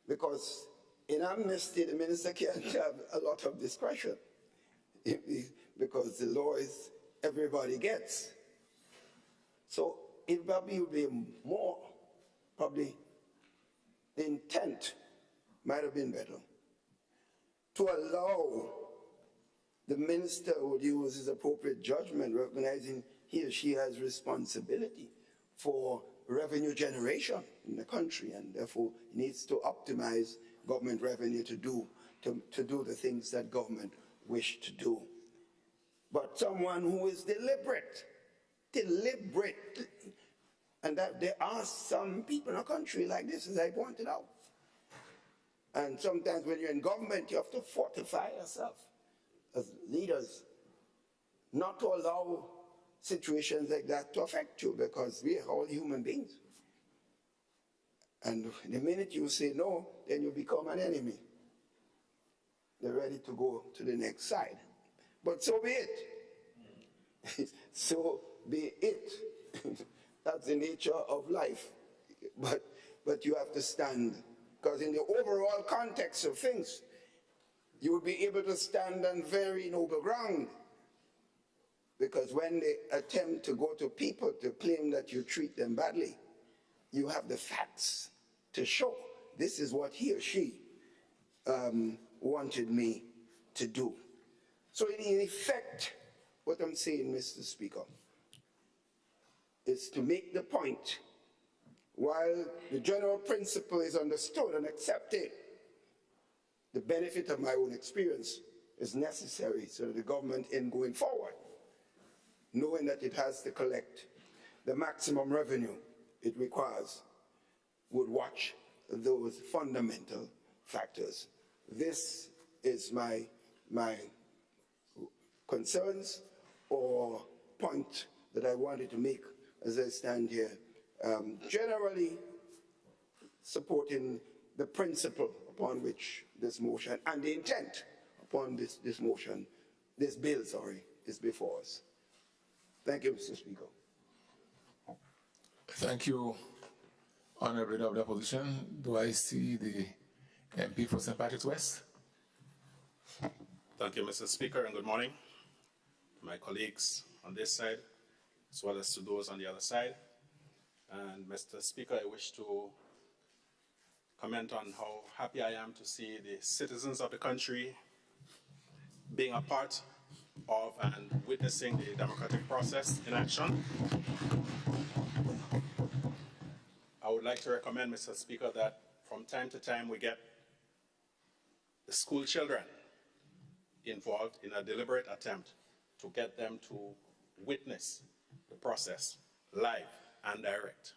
Because in amnesty, the minister can't have a lot of discretion because the law is everybody gets. So it probably would be more, probably the intent might have been better to allow the minister would use his appropriate judgment, recognizing he or she has responsibility for revenue generation in the country, and therefore needs to optimize government revenue to do the things that government wish to do. But someone who is deliberate, and that there are some people in a country like this, as I pointed out. And sometimes when you're in government, you have to fortify yourself as leaders, not to allow situations like that to affect you, because we are all human beings. And the minute you say no, then you become an enemy. They're ready to go to the next side. But so be it. So be it. That's the nature of life. But you have to stand, because in the overall context of things, you will be able to stand on very noble ground. Because when they attempt to go to people to claim that you treat them badly, you have the facts to show this is what he or she wanted me to do. So in effect, what I'm saying, Mr. Speaker, is to make the point, while the general principle is understood and accepted, the benefit of my own experience is necessary so that the government, in going forward, knowing that it has to collect the maximum revenue it requires, would watch those fundamental factors. This is my concerns or point that I wanted to make as I stand here, generally supporting the principle upon which this motion and the intent upon this bill, is before us. Thank you, Mr. Speaker. Thank you, Honorable Leader of the Opposition. Do I see the MP for St. Patrick's West? Thank you, Mr. Speaker, and good morning to my colleagues on this side, as well as to those on the other side. And Mr. Speaker, I wish to comment on how happy I am to see the citizens of the country being a part of and witnessing the democratic process in action. I would like to recommend, Mr. Speaker, that from time to time we get the school children involved in a deliberate attempt to get them to witness the process live and direct.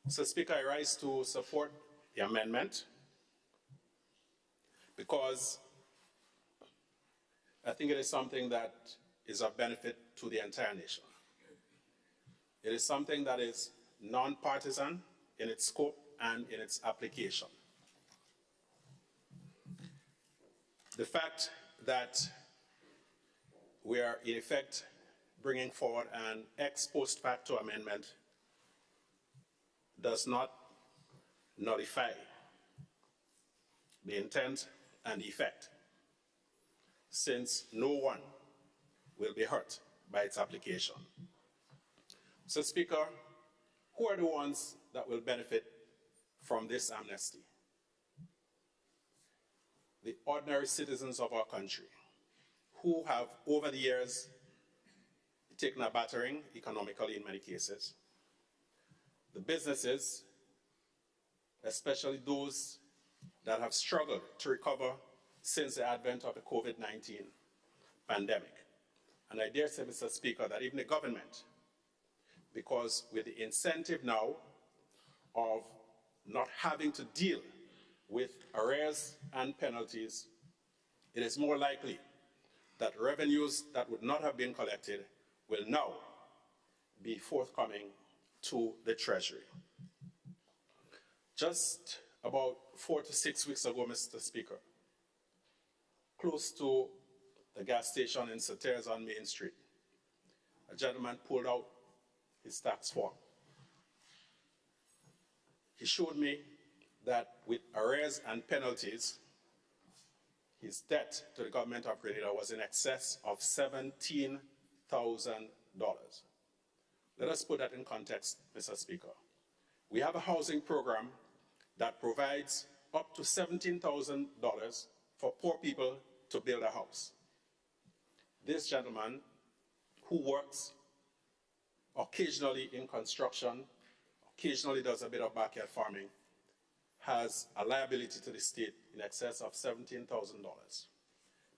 Mr. Speaker, I rise to support the amendment because I think it is something that is of benefit to the entire nation. It is something that is non-partisan in its scope and in its application. The fact that we are in effect bringing forward an ex post facto amendment does not nullify the intent and effect, since no one will be hurt by its application. So, Speaker, who are the ones that will benefit from this amnesty? The ordinary citizens of our country, who have over the years taken a battering economically in many cases. The businesses, especially those that have struggled to recover since the advent of the COVID-19 pandemic. And I dare say, Mr. Speaker, that even the government, because with the incentive now of not having to deal with arrears and penalties, it is more likely that revenues that would not have been collected will now be forthcoming to the Treasury. Just about 4 to 6 weeks ago, Mr. Speaker, close to the gas station in Sauters on Main Street, a gentleman pulled out his tax form. He showed me that with arrears and penalties, his debt to the government of Grenada was in excess of $17,000. Let us put that in context, Mr. Speaker. We have a housing program that provides up to $17,000 for poor people to build a house. This gentleman, who works occasionally in construction, occasionally does a bit of backyard farming, has a liability to the state in excess of $17,000.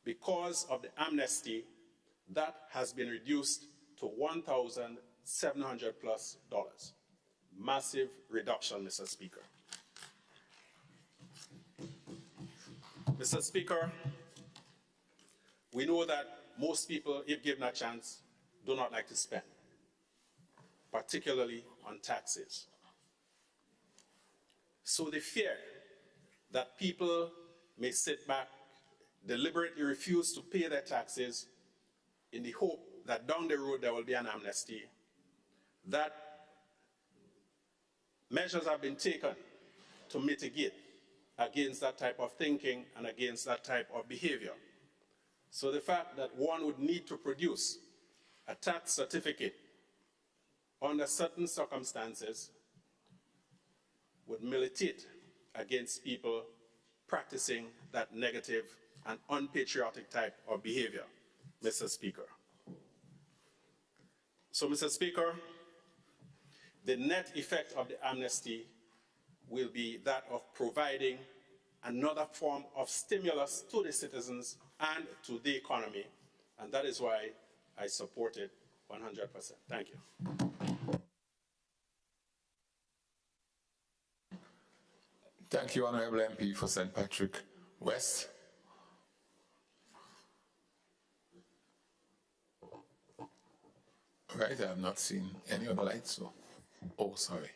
Because of the amnesty, that has been reduced to $1,700 plus. Massive reduction, Mr. Speaker. Mr. Speaker, we know that most people, if given a chance, do not like to spend, particularly on taxes. So the fear that people may sit back, deliberately refuse to pay their taxes in the hope that down the road there will be an amnesty, that measures have been taken to mitigate against that type of thinking and against that type of behavior. So the fact that one would need to produce a tax certificate under certain circumstances would militate against people practicing that negative and unpatriotic type of behavior, Mr. Speaker. So, Mr. Speaker, the net effect of the amnesty will be that of providing another form of stimulus to the citizens and to the economy, and that is why I support it 100%. Thank you. Thank you, Honourable MP for St. Patrick West. Right, I have not seen any other lights, so, oh, sorry.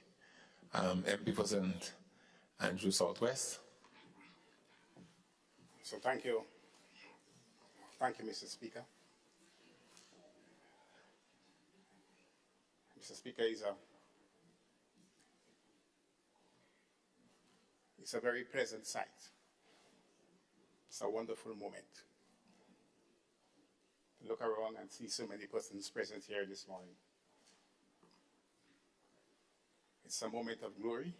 MP for St. Andrew Southwest. So thank you. Thank you, Mr. Speaker. Mr. Speaker, it's a very pleasant sight. It's a wonderful moment to look around and see so many persons present here this morning. It's a moment of glory.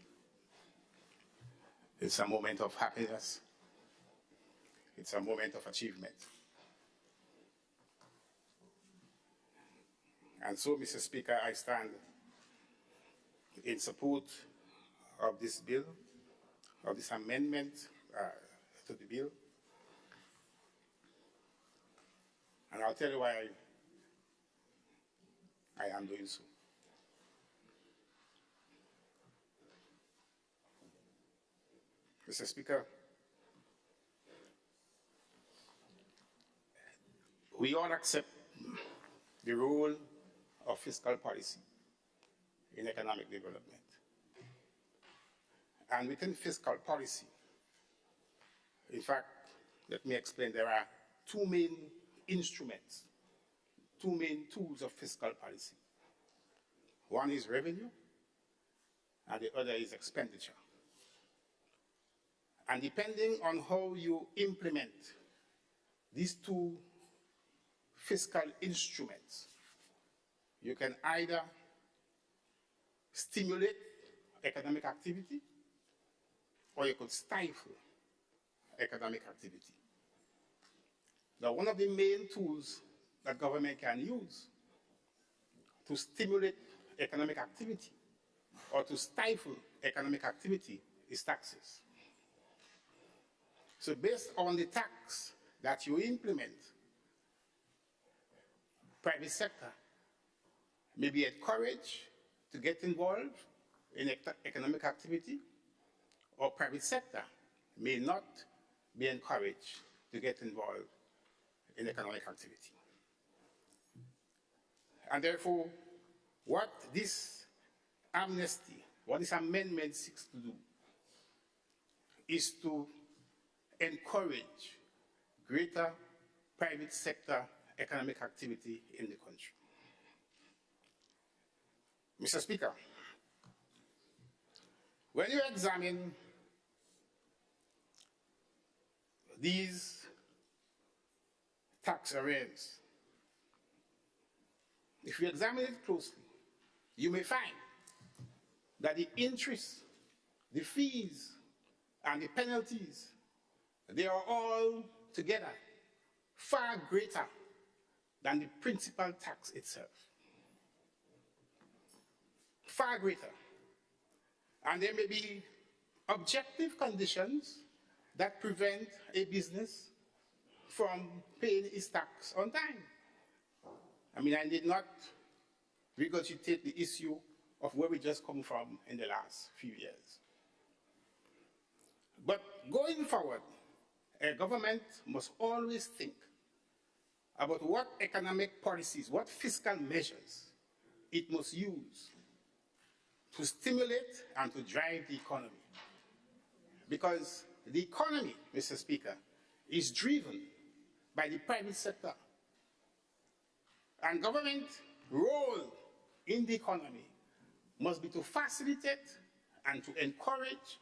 It's a moment of happiness. It's a moment of achievement. And so, Mr. Speaker, I stand in support of this bill, of this amendment to the bill. And I'll tell you why I am doing so. Mr. Speaker, we all accept the role of fiscal policy in economic development. And within fiscal policy, in fact, let me explain, there are two main instruments, two main tools of fiscal policy. One is revenue, and the other is expenditure. And depending on how you implement these two fiscal instruments, you can either stimulate economic activity or you could stifle economic activity. Now, one of the main tools that government can use to stimulate economic activity or to stifle economic activity is taxes. So based on the tax that you implement, private sector may be encouraged to get involved in economic activity, or private sector may not be encouraged to get involved in economic activity. And therefore, what this amnesty, what this amendment seeks to do is to encourage greater private sector economic activity in the country. Mr. Speaker, when you examine these tax arrears, if you examine it closely, you may find that the interest, the fees, and the penalties, they are all together far greater than the principal tax itself. Far greater. And there may be objective conditions that prevent a business from paying its tax on time. I mean, I did not regurgitate the issue of where we just come from in the last few years. But going forward, a government must always think about what economic policies, what fiscal measures it must use to stimulate and to drive the economy. Because the economy, Mr. Speaker, is driven by the private sector. And government role in the economy must be to facilitate and to encourage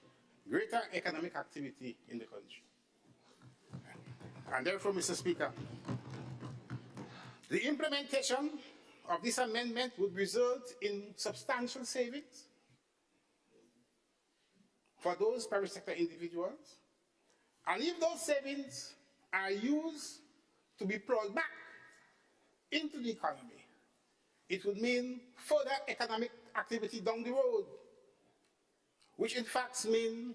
greater economic activity in the country. And therefore, Mr. Speaker, the implementation of this amendment would result in substantial savings for those private sector individuals. And if those savings are used to be plowed back into the economy, it would mean further economic activity down the road, which in fact means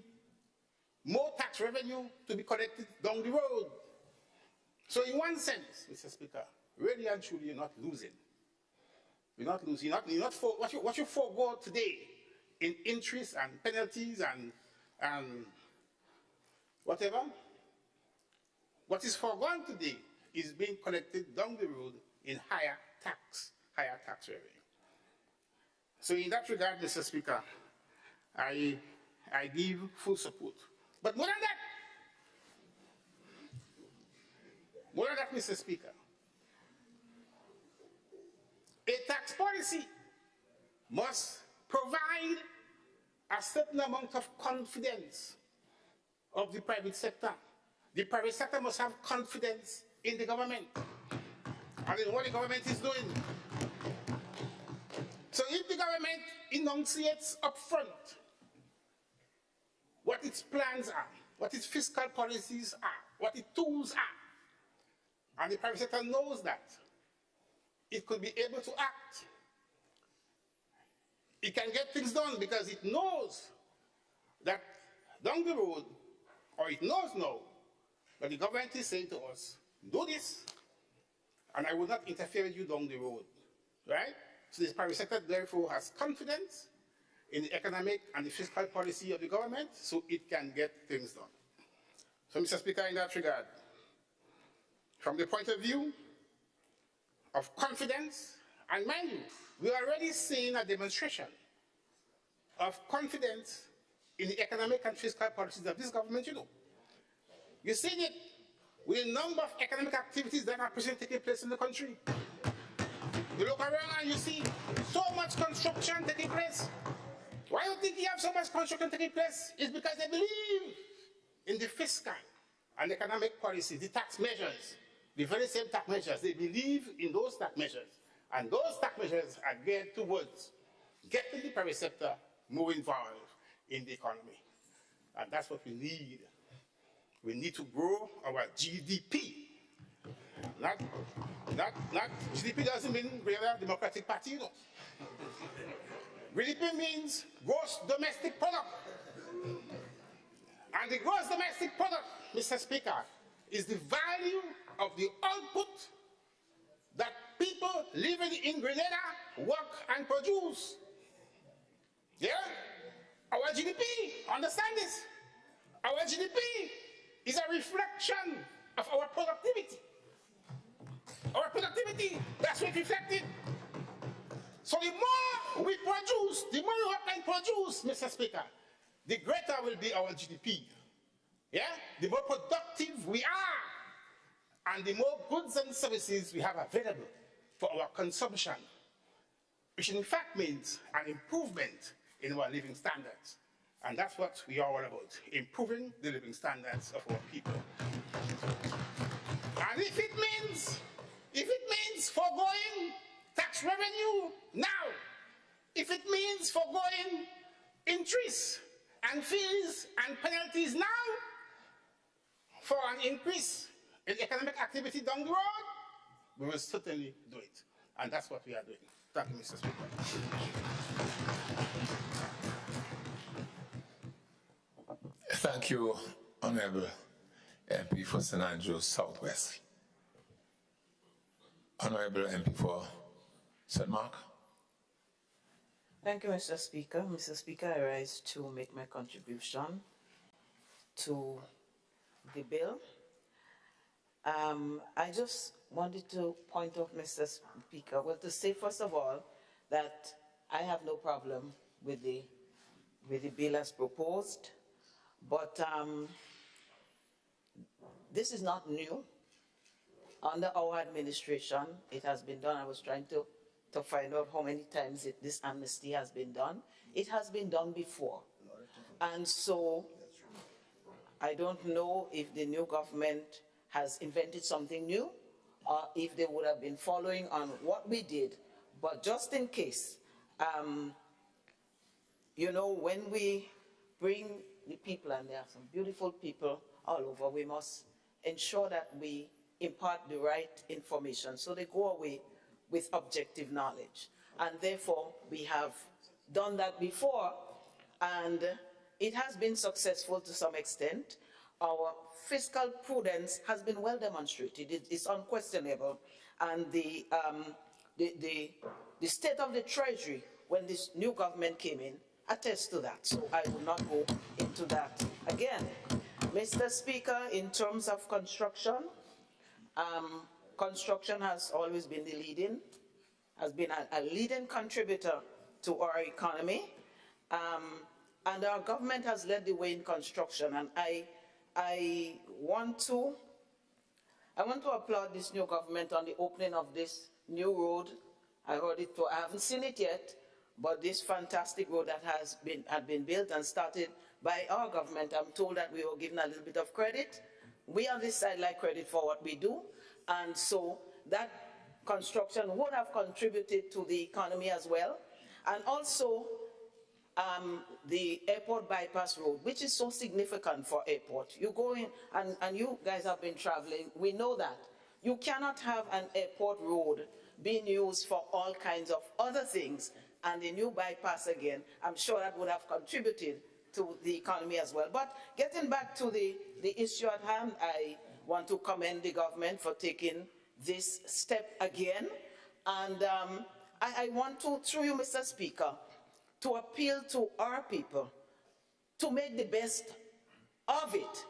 more tax revenue to be collected down the road. So in one sense, Mr. Speaker, really and truly you're not losing. You're not losing. You're not for, what you forego today in interest and penalties and whatever, what is foregone today is being collected down the road in higher tax revenue. So in that regard, Mr. Speaker, I give full support. But more than that, Mr. Speaker, a tax policy must provide a certain amount of confidence of the private sector. The private sector must have confidence in the government and in what the government is doing. So if the government enunciates upfront what its plans are, what its fiscal policies are, what its tools are, and the private sector knows that, it could be able to act. It can get things done because it knows that down the road, or it knows now, that the government is saying to us, do this, and I will not interfere with you down the road, right? So the private sector therefore has confidence in the economic and the fiscal policy of the government, so it can get things done. So, Mr. Speaker, in that regard, from the point of view of confidence, and mind you, we are already seeing a demonstration of confidence in the economic and fiscal policies of this government, you know. You've seen it with a number of economic activities that are presently taking place in the country. You look around and you see so much construction taking place. Why do you think you have so much construction taking place? It's because they believe in the fiscal and economic policies, the tax measures, the very same tax measures. They believe in those tax measures. And those tax measures are geared towards getting the private sector more involved in the economy. And that's what we need. We need to grow our GDP. Not GDP doesn't mean Greater Democratic Party, you know. GDP means gross domestic product. And the gross domestic product, Mr. Speaker, is the value of the output that people living in Grenada work and produce. Yeah? Our GDP, understand this? Our GDP is a reflection of our productivity. Our productivity, that's what reflected. So the more we produce, the more we work and produce, Mr. Speaker, the greater will be our GDP. Yeah? The more productive we are, and the more goods and services we have available for our consumption, which in fact means an improvement in our living standards. And that's what we are all about, improving the living standards of our people. And if it means foregoing tax revenue now, if it means foregoing interest and fees and penalties now for an increase in economic activity down the road, we will certainly do it. And that's what we are doing. Thank you, Mr. Speaker. Thank you, Honorable MP for St. Andrews Southwest. Honorable MP for St. Mark. Thank you, Mr. Speaker. Mr. Speaker, I rise to make my contribution to the bill. I just wanted to point out, Mr. Speaker, well, to say first of all that I have no problem with the bill as proposed, but this is not new. Under our administration, it has been done. I was trying to find out how many times this amnesty has been done. It has been done before. And so I don't know if the new government has invented something new or if they would have been following on what we did. But just in case, you know, when we bring the people, and there are some beautiful people all over, we must ensure that we impart the right information so they go away with objective knowledge. And therefore, we have done that before, and it has been successful to some extent. Our fiscal prudence has been well demonstrated. It's unquestionable. And the state of the Treasury, when this new government came in, attests to that. So I will not go into that again. Mr. Speaker, in terms of construction, construction has always been the leading, has been a leading contributor to our economy, and our government has led the way in construction. And I want to applaud this new government on the opening of this new road. I heard it, I haven't seen it yet, but this fantastic road that had been built and started by our government, I'm told that we were given a little bit of credit. We on this side like credit for what we do, and so that construction would have contributed to the economy as well. And also the airport bypass road, which is so significant for airport. You go in, and you guys have been traveling, we know that. You cannot have an airport road being used for all kinds of other things, and the new bypass again, I'm sure that would have contributed to the economy as well. But getting back to the issue at hand, I want to commend the government for taking this step again. And I want to, through you, Mr. Speaker, to appeal to our people to make the best of it,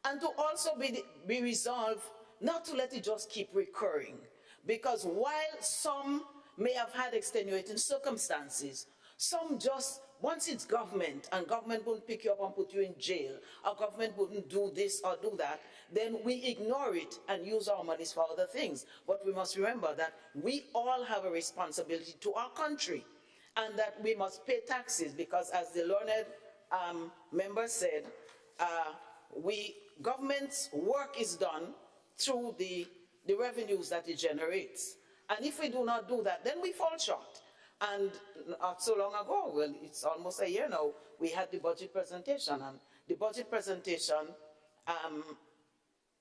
and to also be resolved not to let it just keep recurring. Because while some may have had extenuating circumstances, some just, once it's government, and government won't pick you up and put you in jail, or government wouldn't do this or do that, then we ignore it and use our monies for other things. But we must remember that we all have a responsibility to our country, and that we must pay taxes, because as the learned member said, government's work is done through the revenues that it generates. And if we do not do that, then we fall short. And not so long ago, well, it's almost a year now, we had the budget presentation, and the budget presentation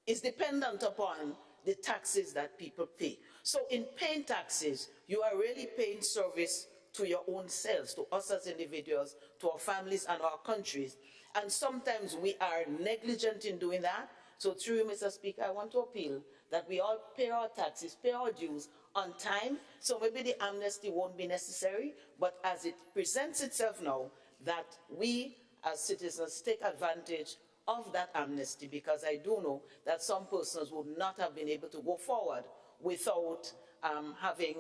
is dependent upon the taxes that people pay. So in paying taxes, you are really paying service to your own selves, to us as individuals, to our families and our countries. And sometimes we are negligent in doing that. So through you, Mr. Speaker, I want to appeal that we all pay our taxes, pay our dues on time. So maybe the amnesty won't be necessary, but as it presents itself now, that we as citizens take advantage of that amnesty, because I do know that some persons would not have been able to go forward without having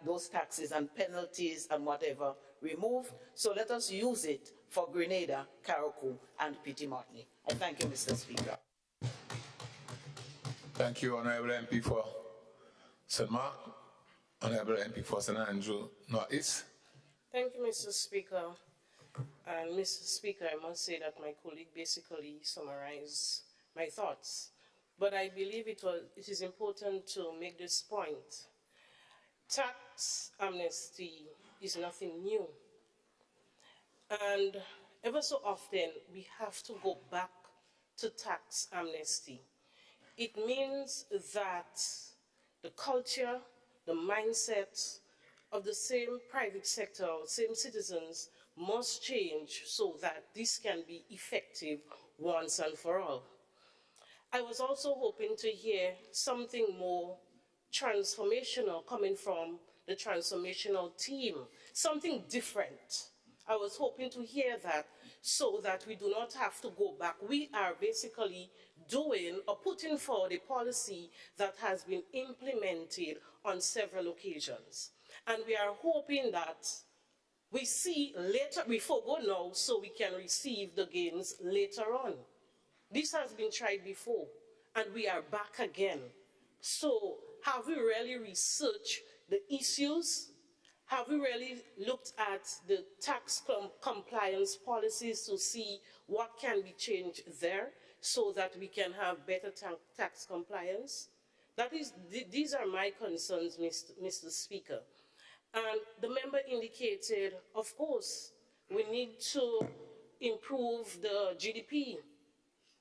those taxes and penalties and whatever removed. So let us use it for Grenada, Carriacou, and Petit Martinique. I thank you, Mr. Speaker. Thank you, Honorable MP for St. Mark. Honorable MP for St. Andrew Northeast. Thank you, Mr. Speaker. And Mr. Speaker, I must say that my colleague basically summarized my thoughts. But I believe it is important to make this point. Tax amnesty is nothing new. And ever so often, we have to go back to tax amnesty. It means that the culture, the mindset of the same private sector, same citizens must change so that this can be effective once and for all. I was also hoping to hear something more transformational coming from the transformational team, something different. I was hoping to hear that so that we do not have to go back. We are basically doing or putting forward a policy that has been implemented on several occasions. And we are hoping that we see later, we forego now so we can receive the gains later on. This has been tried before, and we are back again. So have we really researched the issues? Have we really looked at the tax compliance policies to see what can be changed there so that we can have better tax compliance? These are my concerns, Mr. Speaker. And the member indicated, of course, we need to improve the GDP.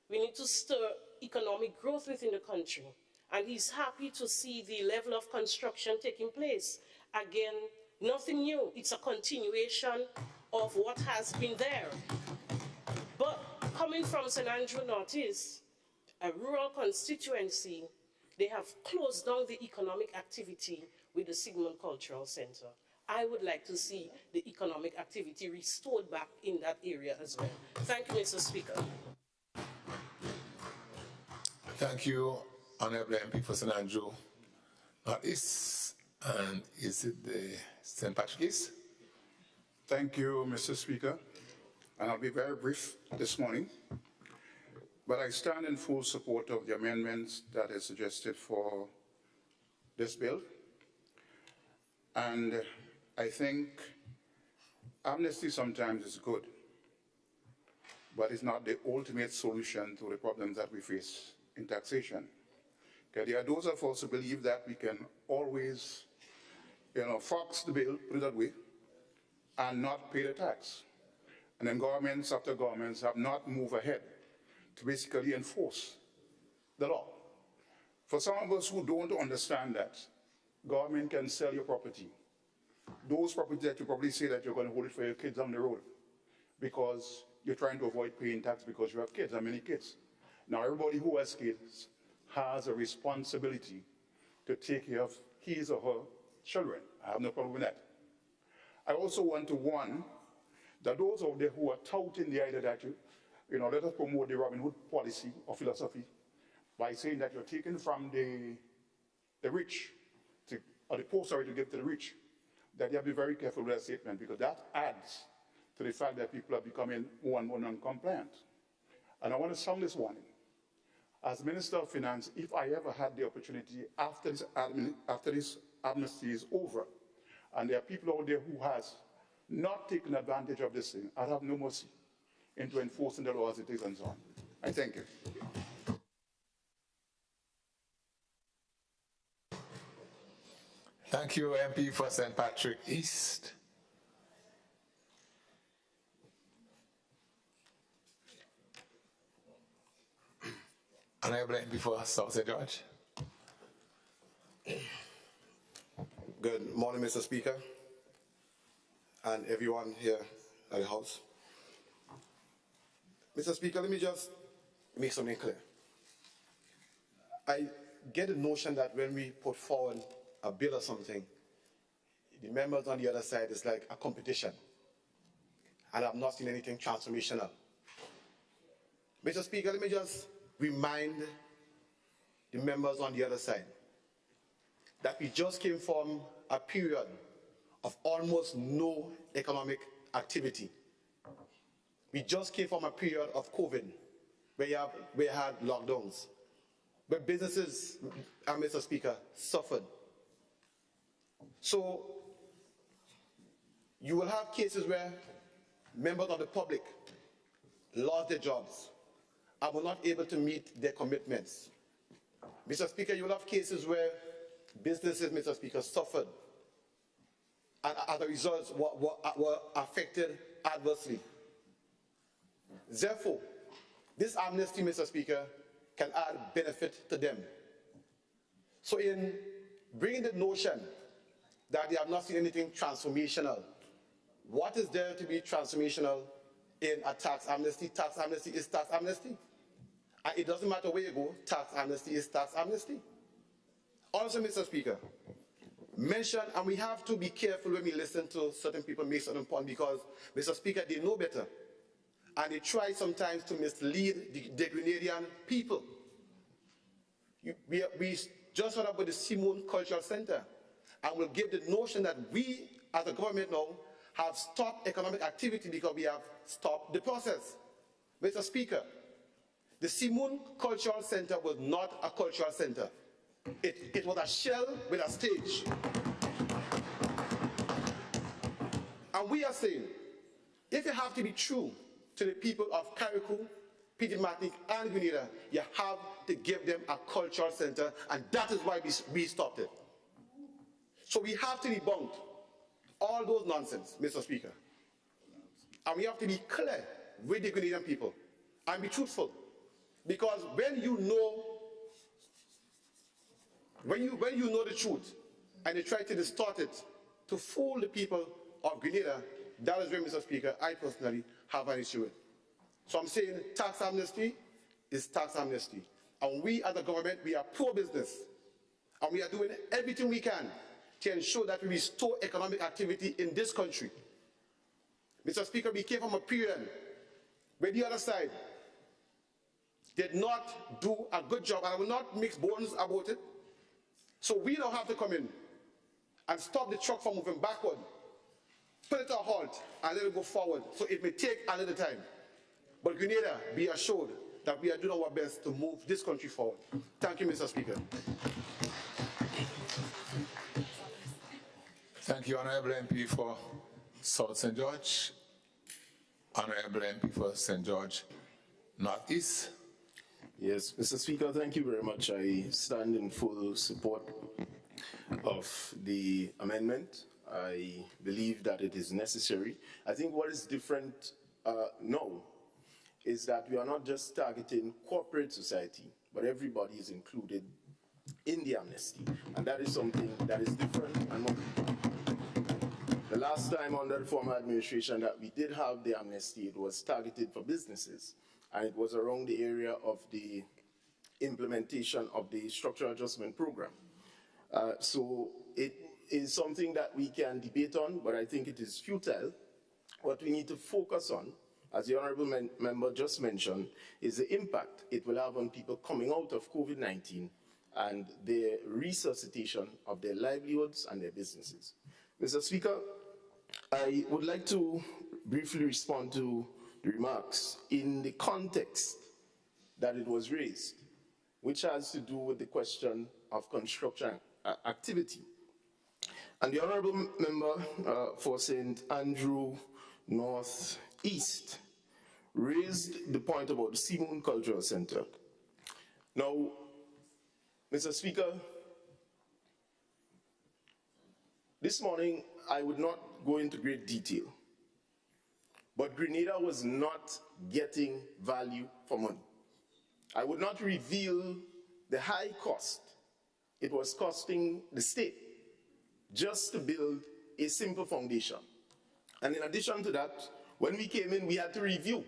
We need to stir economic growth within the country. And he's happy to see the level of construction taking place. Again, nothing new. It's a continuation of what has been there. But coming from St. Andrew Northeast, a rural constituency, they have closed down the economic activity with the Sigmund Cultural Center. I would like to see the economic activity restored back in that area as well. Thank you, Mr. Speaker. Thank you, Honorable MP for St. Andrew Northeast. And is it the St. Patrick East? Thank you, Mr. Speaker. And I'll be very brief this morning. But I stand in full support of the amendments that is suggested for this bill. And I think amnesty sometimes is good, but it's not the ultimate solution to the problems that we face in taxation. Okay, there are those of us who believe that we can always, fox the bill, put it that way, and not pay the tax. And then governments after governments have not moved ahead to basically enforce the law. For some of us who don't understand that, government can sell your property. Those properties that you probably say that you're going to hold it for your kids on the road because you're trying to avoid paying tax because you have kids, and many kids. Now, everybody who has kids has a responsibility to take care of his or her children. I have no problem with that. I also want to warn that those out there who are touting the idea that let us promote the Robin Hood policy or philosophy by saying that you're taking from the rich, or the poor, sorry, to give to the rich, that you have to be very careful with that statement, because that adds to the fact that people are becoming more and more non-compliant. And I want to sound this warning. As Minister of Finance, if I ever had the opportunity after this amnesty is over, and there are people out there who has not taken advantage of this thing, I'd have no mercy into enforcing the law as it is and so on. I thank you. Thank you, MP for St. Patrick East. Honorable MP for South St. George. Good morning, Mr. Speaker, and everyone here at the House. Mr. Speaker, let me just make something clear. I get the notion that when we put forward a bill or something, the members on the other side is like a competition, and I've not seen anything transformational. Mr. Speaker, let me just remind the members on the other side that we just came from a period of almost no economic activity. We just came from a period of COVID where we had lockdowns, where businesses, Mr. Speaker, suffered. So you will have cases where members of the public lost their jobs, and were not able to meet their commitments. Mr. Speaker, you will have cases where businesses, Mr. Speaker, suffered and as a result were affected adversely. Therefore, this amnesty, Mr. Speaker, can add benefit to them. So in bringing the notion that they have not seen anything transformational, what is there to be transformational in a tax amnesty? Tax amnesty is tax amnesty. And it doesn't matter where you go, tax amnesty is tax amnesty. Also, Mr. Speaker, mention, and we have to be careful when we listen to certain people make certain points because, Mr. Speaker, they know better. And they try sometimes to mislead the Grenadian people. We just heard about the Simone Cultural Center, and we'll give the notion that we, as a government now, have stopped economic activity because we have stopped the process. Mr. Speaker, the Simone Cultural Center was not a cultural center. It was a shell with a stage. And we are saying, if you have to be true to the people of Carriacou, Pidgin, and Grenada, you have to give them a cultural center, and that is why we stopped it. So we have to debunk all those nonsense, Mr. Speaker. And we have to be clear with the Grenadian people and be truthful. Because when you know the truth and you try to distort it to fool the people of Grenada, that is where, Mr. Speaker, I personally have an issue with. So I'm saying tax amnesty is tax amnesty. And we as a government, we are pro-business. And we are doing everything we can to ensure that we restore economic activity in this country. Mr. Speaker, we came from a period where the other side did not do a good job, and I will not mix bones about it. So we now have to come in and stop the truck from moving backward, put it to a halt, and let it go forward. So it may take a little time. But Grenada, be assured that we are doing our best to move this country forward. Thank you, Mr. Speaker. Thank you, Honorable MP for South St. George. Honorable MP for St. George Northeast. Yes, Mr. Speaker, thank you very much. I stand in full support of the amendment. I believe that it is necessary. I think what is different now is that we are not just targeting corporate society, but everybody is included in the amnesty. And that is something that is different and more. The last time under the former administration that we did have the amnesty, it was targeted for businesses. And it was around the area of the implementation of the structural adjustment program. So it is something that we can debate on, but I think it is futile. What we need to focus on, as the Honourable Member just mentioned, is the impact it will have on people coming out of COVID-19 and the resuscitation of their livelihoods and their businesses. Mr. Speaker, I would like to briefly respond to the remarks in the context that it was raised, which has to do with the question of construction activity. And the Honourable Member for St. Andrew North East raised the point about the Simone Cultural Center. Now, Mr. Speaker, this morning I would not go into great detail, but Grenada was not getting value for money. I would not reveal the high cost it was costing the state just to build a simple foundation. And in addition to that, when we came in, we had to review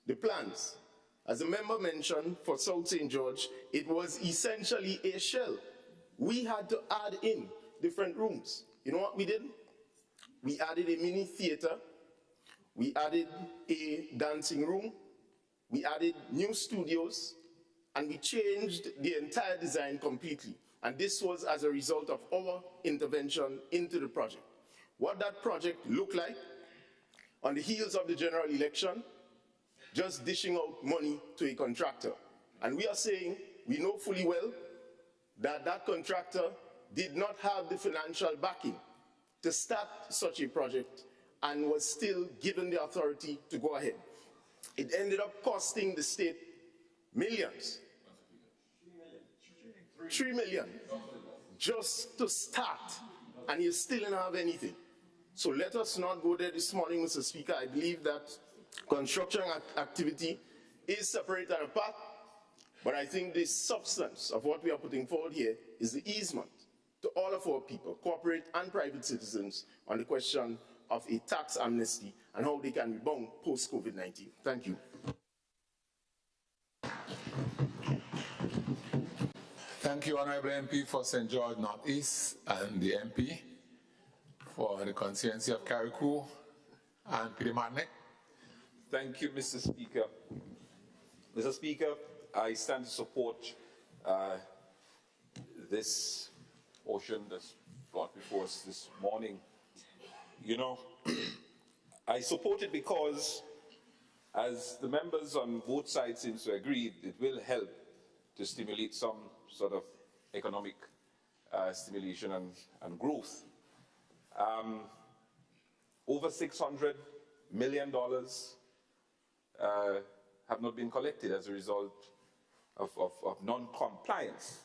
the plans. As the member mentioned, for South St. George, it was essentially a shell. We had to add in different rooms. You know what we did? We added a mini theater, we added a dancing room, we added new studios, and we changed the entire design completely. And this was as a result of our intervention into the project. What that project looked like on the heels of the general election, just dishing out money to a contractor. And we are saying, we know fully well that that contractor did not have the financial backing to start such a project and was still given the authority to go ahead. It ended up costing the state millions. 3 million just to start, and you still don't have anything. So let us not go there this morning, Mr. Speaker. I believe that construction activity is separate and apart, but I think the substance of what we are putting forward here is the easement to all of our people, corporate and private citizens, on the question of a tax amnesty and how they can be bound post-COVID-19. Thank you. Thank you, Honorable MP for St. George Northeast and the MP for the constituency of Carriacou and Peter Martinique. Thank you, Mr. Speaker. Mr. Speaker, I stand to support this motion that's brought before us this morning. You know, I support it because, as the members on both sides seem to agree, it will help to stimulate some sort of economic stimulation and growth. Over $600 million have not been collected as a result of non-compliance.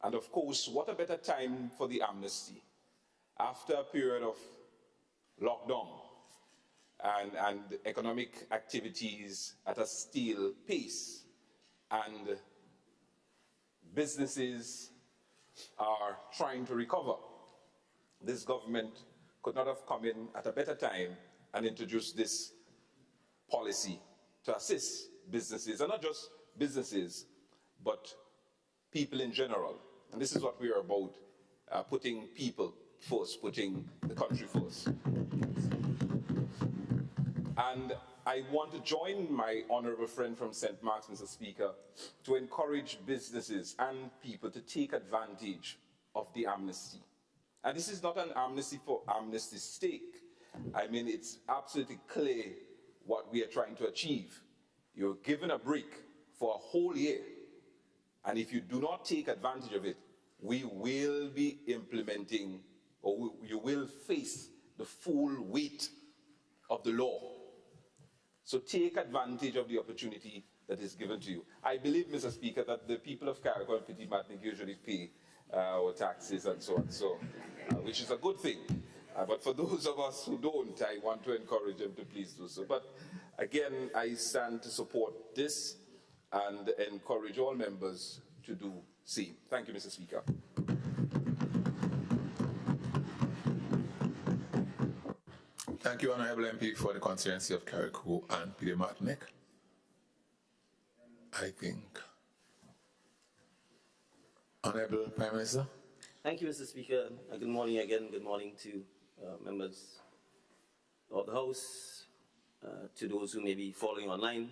And of course, what a better time for the amnesty after a period of lockdown and economic activities at a stale pace, and businesses are trying to recover. This government could not have come in at a better time and introduced this policy to assist businesses, and not just businesses, but people in general. And this is what we are about, putting people first, putting the country first. And I want to join my honorable friend from St. Mark's, Mr. Speaker, to encourage businesses and people to take advantage of the amnesty. And this is not an amnesty for amnesty's sake. I mean, it's absolutely clear what we are trying to achieve. You're given a break for a whole year, and if you do not take advantage of it, we will be implementing, or you will face the full weight of the law. So take advantage of the opportunity that is given to you. I believe, Mr. Speaker, that the people of Carriacou and Petit Martinique usually pay our taxes and so on, which is a good thing. But for those of us who don't, I want to encourage them to please do so. But again, I stand to support this and encourage all members to do same. Thank you, Mr. Speaker. Thank you, Honorable MP, for the constituency of Carriacou and Peter Martinique. I think, Honorable Prime Minister. Thank you, Mr. Speaker. Good morning again. Good morning to members of the House, to those who may be following online.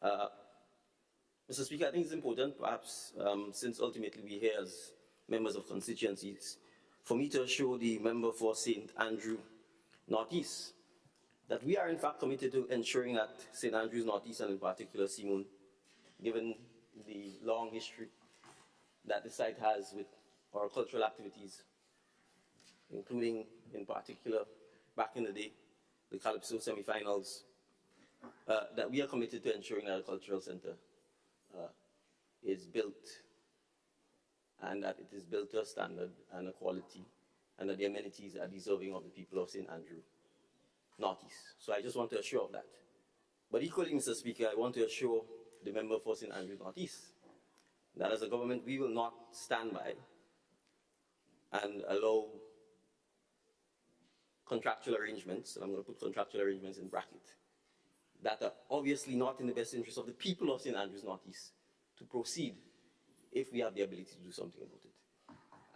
Mr. Speaker, I think it's important, perhaps, since ultimately we're here as members of constituencies, for me to assure the member for St. Andrew Northeast that we are in fact committed to ensuring that St. Andrews Northeast, and in particular Simon, given the long history that the site has with our cultural activities, including in particular back in the day, the Calypso semi-finals, that we are committed to ensuring that a cultural center is built, and that it is built to a standard and a quality, and that the amenities are deserving of the people of St. Andrew Northeast. So I just want to assure of that. But equally, Mr. Speaker, I want to assure the member for St. Andrew Northeast that as a government we will not stand by and allow contractual arrangements, and I'm going to put contractual arrangements in bracket, that are obviously not in the best interest of the people of St. Andrews Northeast to proceed if we have the ability to do something about it.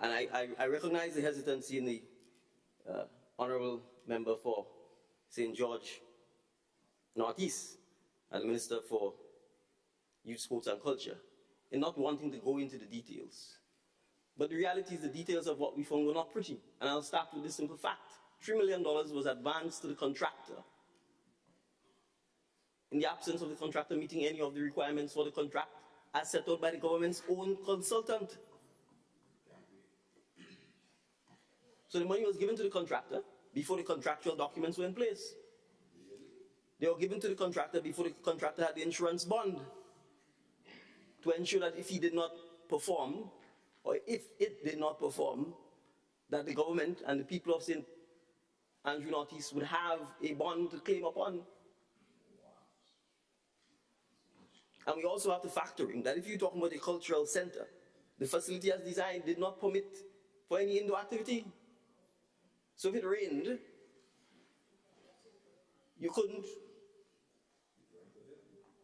And I recognize the hesitancy in the honourable member for St. George Northeast and the Minister for Youth, Sports and Culture in not wanting to go into the details. But the reality is the details of what we found were not pretty. And I'll start with this simple fact. $3 million was advanced to the contractor in the absence of the contractor meeting any of the requirements for the contract as set out by the government's own consultant. So the money was given to the contractor before the contractual documents were in place. They were given to the contractor before the contractor had the insurance bond to ensure that if he did not perform, or if it did not perform, that the government and the people of St. Andrew Northeast would have a bond to claim upon. And we also have to factor in that if you're talking about a cultural center, the facility as designed did not permit for any indoor activity. So if it rained, you couldn't.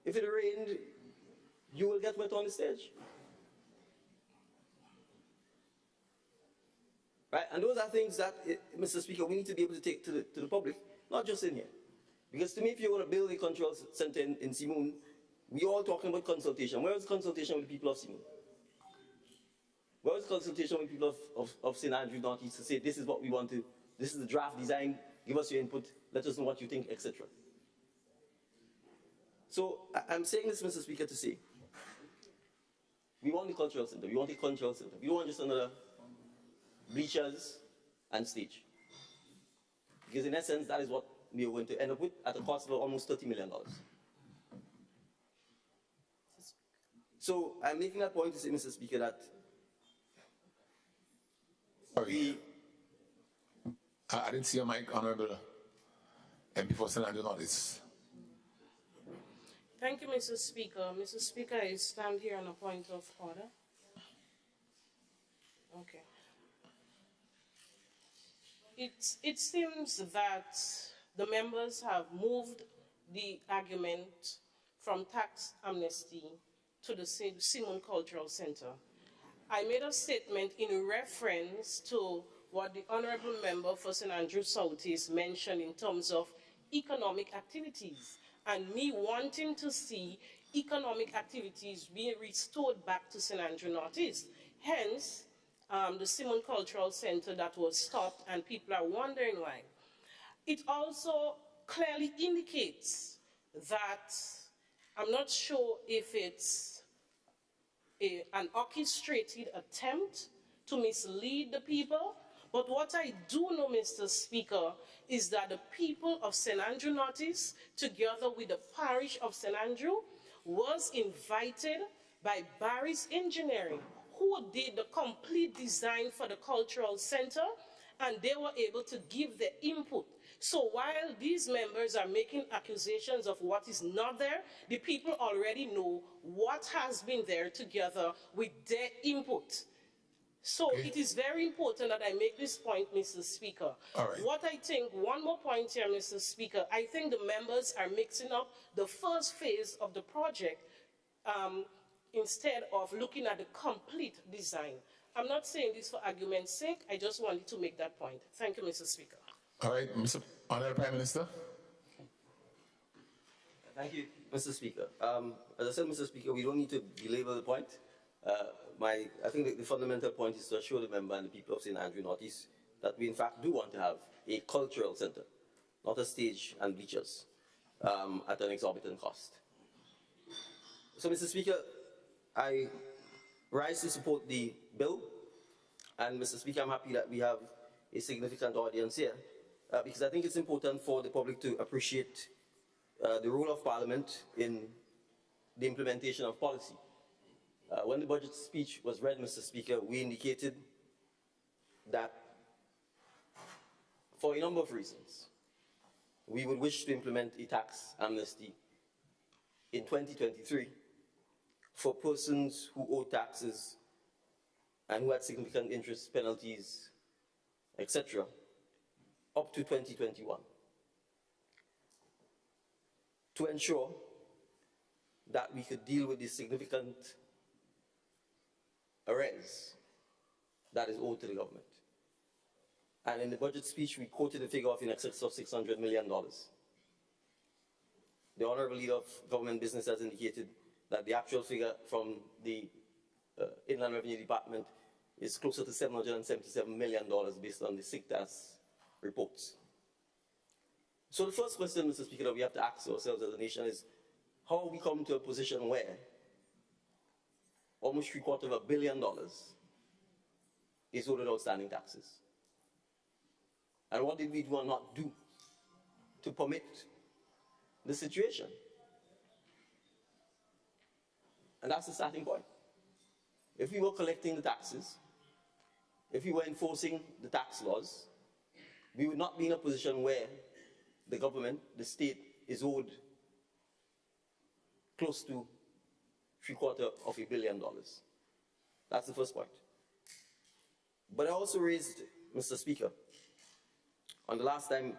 If it rained, you will get wet on the stage. Right? And those are things that, Mr. Speaker, we need to be able to take to the public, not just in here. Because to me, if you're going to build a cultural center in Simoon, we're all talking about consultation. Where was consultation with the people of Simoon? Where was consultation with people of St. Andrew Northeast to say, this is what we want to, this is the draft design, give us your input, let us know what you think, etc. So I'm saying this, Mr. Speaker, to say, we want a cultural center, we want a cultural center. We don't want just another bleachers and stage. Because in essence, that is what we are going to end up with at a cost of almost $30 million. So I'm making that point to say, Mr. Speaker, that sorry. I didn't see your mic, Honorable MP for St. Andrew Northeast. Thank you, Mr. Speaker. Mr. Speaker, I stand here on a point of order. Okay. It seems that the members have moved the argument from tax amnesty to the Simon Cultural Center. I made a statement in reference to what the Honorable Member for St. Andrew Southeast mentioned in terms of economic activities and me wanting to see economic activities being restored back to St. Andrew Northeast. Hence, the Simon Cultural Center that was stopped, and people are wondering why. It also clearly indicates that I'm not sure if it's an orchestrated attempt to mislead the people, but what I do know, Mr. Speaker, is that the people of St. Andrew Northeast, together with the parish of St. Andrew, was invited by Barry's Engineering, who did the complete design for the cultural center, and they were able to give their input. So while these members are making accusations of what is not there, the people already know what has been there together with their input. So it is very important that I make this point, Mr. Speaker. All right. What I think, one more point here, Mr. Speaker, I think the members are mixing up the first phase of the project instead of looking at the complete design. I'm not saying this for argument's sake, I just wanted to make that point. Thank you, Mr. Speaker. All right, Mr. Honorable Prime Minister. Thank you, Mr. Speaker. As I said, Mr. Speaker, we don't need to belabor the point. I think the fundamental point is to assure the member and the people of St. Andrew Northeast that we in fact do want to have a cultural center, not a stage and bleachers at an exorbitant cost. So, Mr. Speaker, I rise to support the bill, and Mr. Speaker, I'm happy that we have a significant audience here, because I think it's important for the public to appreciate the role of Parliament in the implementation of policy. When the budget speech was read, Mr. Speaker, we indicated that for a number of reasons, we would wish to implement a tax amnesty in 2023 for persons who owe taxes and who had significant interest penalties, etc., up to 2021, to ensure that we could deal with the significant arrears that is owed to the government. And in the budget speech, we quoted a figure of in excess of $600 million. The Honorable Leader of Government Business has indicated that the actual figure from the Inland Revenue Department is closer to $777 million based on the SIGTAS reports. So the first question, Mr. Speaker, that we have to ask ourselves as a nation is, how have we come to a position where almost $750 million is owed outstanding taxes? And what did we do or not do to permit the situation. And that's the starting point. If we were collecting the taxes, if we were enforcing the tax laws, we would not be in a position where the government, the state, is owed close to $750 million. That's the first point. But I also raised, Mr. Speaker, on the last time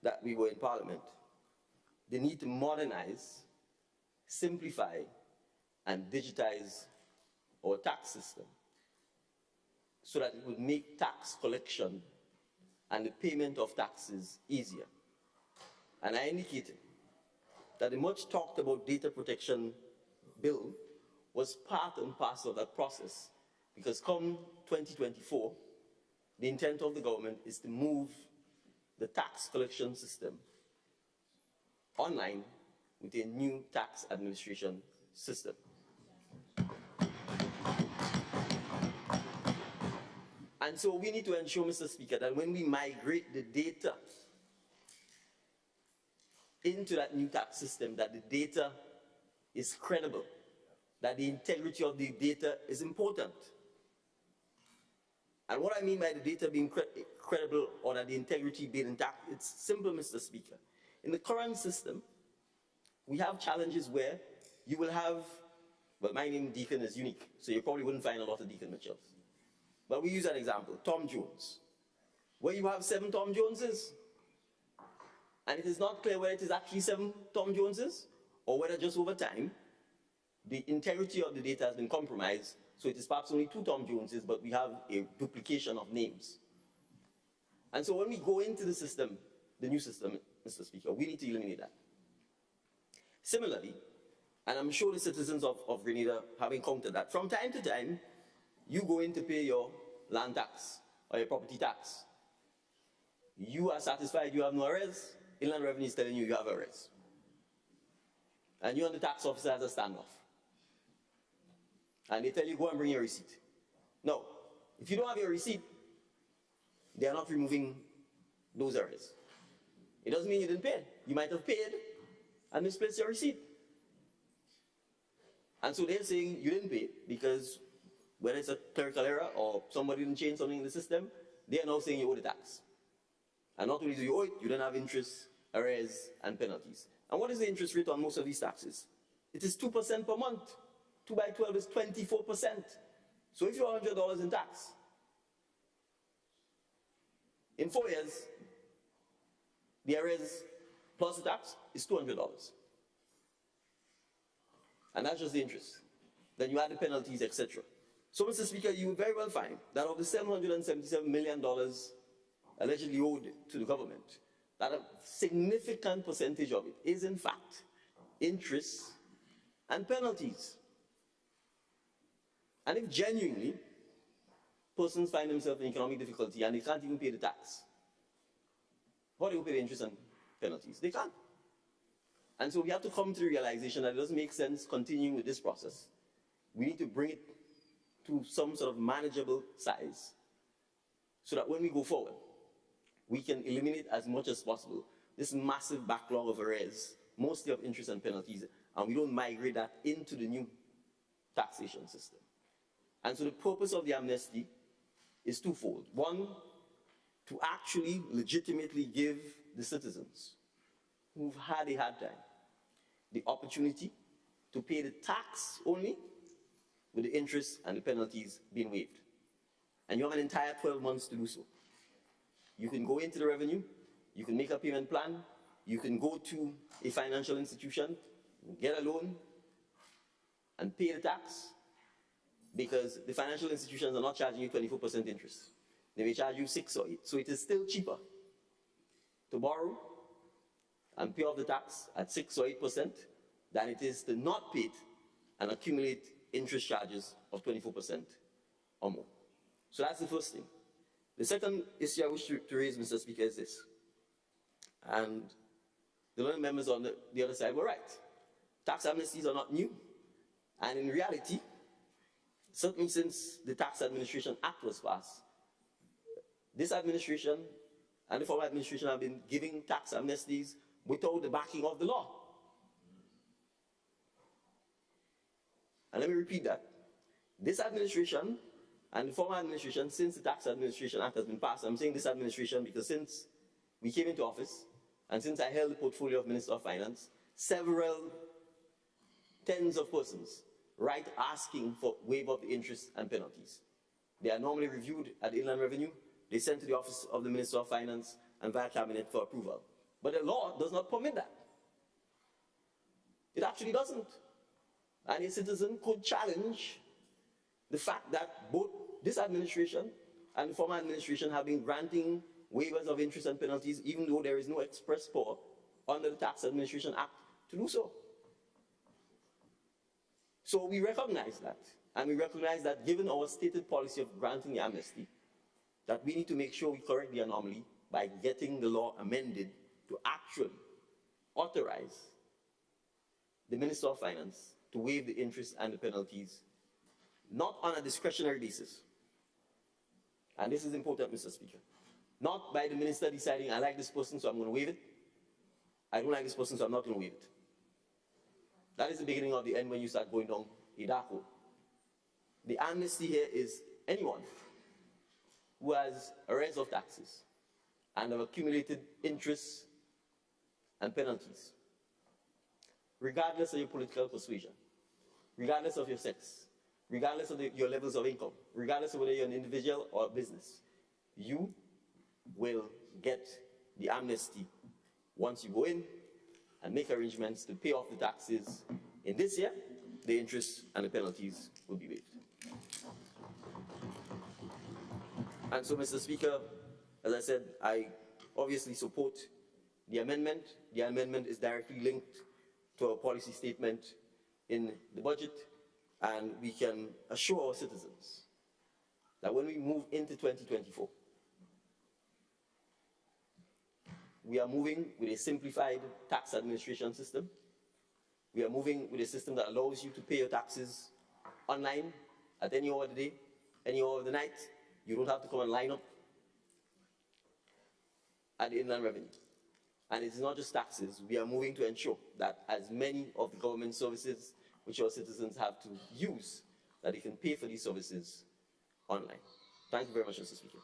that we were in Parliament, the need to modernize, simplify, and digitize our tax system so that it would make tax collection and the payment of taxes easier. And I indicated that the much talked about data protection bill was part and parcel of that process, because come 2024, the intent of the government is to move the tax collection system online with a new tax administration system. And so we need to ensure, Mr. Speaker, that when we migrate the data into that new tax system, that the data is credible, that the integrity of the data is important. And what I mean by the data being credible or that the integrity being intact, it's simple, Mr. Speaker. In the current system, we have challenges where you will have, well, my name Deacon is unique, so you probably wouldn't find a lot of Deacon Mitchells. But we use an example, Tom Jones, where you have 7 Tom Joneses, and it is not clear whether it is actually 7 Tom Joneses, or whether just over time, the integrity of the data has been compromised, so it is perhaps only 2 Tom Joneses, but we have a duplication of names. And so when we go into the system, the new system, Mr. Speaker, we need to eliminate that. Similarly, and I'm sure the citizens of Grenada have encountered that, from time to time, you go in to pay your land tax or your property tax. You are satisfied you have no arrears. Inland Revenue is telling you you have arrears. And you and the tax officer has a standoff. And they tell you, go and bring your receipt. No, if you don't have your receipt, they are not removing those arrears. It doesn't mean you didn't pay. You might have paid and misplaced your receipt. And so they're saying you didn't pay because whether it's a clerical error or somebody didn't change something in the system, they are now saying you owe the tax. And not only do you owe it, you don't have interest, arrears, and penalties. And what is the interest rate on most of these taxes? It is 2% per month. 2 by 12 is 24%. So if you owe $100 in tax, in 4 years, the arrears plus the tax is $200. And that's just the interest. Then you add the penalties, etc. So, Mr. Speaker, you will very well find that of the $777 million allegedly owed to the government, that a significant percentage of it is, in fact, interest and penalties. And if genuinely persons find themselves in economic difficulty and they can't even pay the tax, how do you pay the interest and penalties? They can't. And so we have to come to the realization that it doesn't make sense continuing with this process. We need to bring it to some sort of manageable size so that when we go forward, we can eliminate as much as possible this massive backlog of arrears, mostly of interest and penalties, and we don't migrate that into the new taxation system. And so the purpose of the amnesty is twofold. One, to actually legitimately give the citizens who've had a hard time the opportunity to pay the tax only, with the interest and the penalties being waived. And you have an entire 12 months to do so. You can go into the revenue, you can make a payment plan, you can go to a financial institution, get a loan, and pay the tax, because the financial institutions are not charging you 24% interest. They may charge you 6 or 8. So it is still cheaper to borrow and pay off the tax at 6 or 8% than it is to not pay it and accumulate interest charges of 24% or more. So that's the first thing. The second issue I wish to raise, Mr. Speaker, is this. And the learned members on the other side were right. Tax amnesties are not new. And in reality, certainly since the Tax Administration Act was passed, this administration and the former administration have been giving tax amnesties without the backing of the law. And let me repeat that. This administration and the former administration, since the Tax Administration Act has been passed, I'm saying this administration because since we came into office and since I held the portfolio of Minister of Finance, several tens of persons write asking for waiver of the interest and penalties. They are normally reviewed at the Inland Revenue. They sent to the Office of the Minister of Finance and via Cabinet for approval. But the law does not permit that. It actually doesn't. And a citizen could challenge the fact that both this administration and the former administration have been granting waivers of interest and penalties, even though there is no express power under the Tax Administration Act to do so. So we recognize that, and we recognize that given our stated policy of granting the amnesty, that we need to make sure we correct the anomaly by getting the law amended to actually authorize the Minister of Finance to waive the interest and the penalties, not on a discretionary basis. And this is important, Mr. Speaker. Not by the minister deciding, I like this person, so I'm going to waive it. I don't like this person, so I'm not going to waive it. That is the beginning of the end when you start going down a dark hole. The amnesty here is anyone who has arrears of taxes and have accumulated interest and penalties, regardless of your political persuasion, regardless of your sex, regardless of your levels of income, regardless of whether you're an individual or a business, you will get the amnesty once you go in and make arrangements to pay off the taxes. In this year, the interest and the penalties will be waived. And so, Mr. Speaker, as I said, I obviously support the amendment. The amendment is directly linked to our policy statement in the budget, and we can assure our citizens that when we move into 2024, we are moving with a simplified tax administration system. We are moving with a system that allows you to pay your taxes online at any hour of the day, any hour of the night. You don't have to come and line up at the Inland Revenue. And it's not just taxes. We are moving to ensure that as many of the government services which our citizens have to use, that they can pay for these services online. Thank you very much, Mr. Speaker.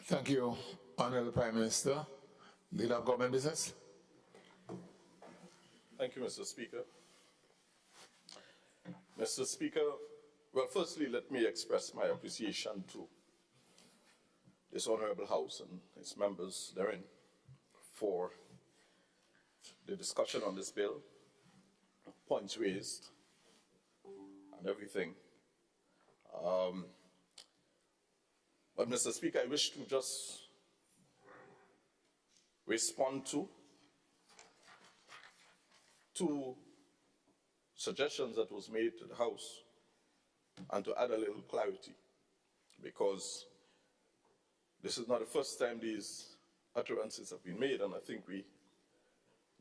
Thank you, Honorable Prime Minister. Leader of Government Business. Thank you, Mr. Speaker. Mr. Speaker, well, firstly, let me express my appreciation to this Honorable House and its members therein for the discussion on this bill, points raised, and everything. But, Mr. Speaker, I wish to just respond to two suggestions that was made to the House and to add a little clarity, because this is not the first time these utterances have been made, and I think we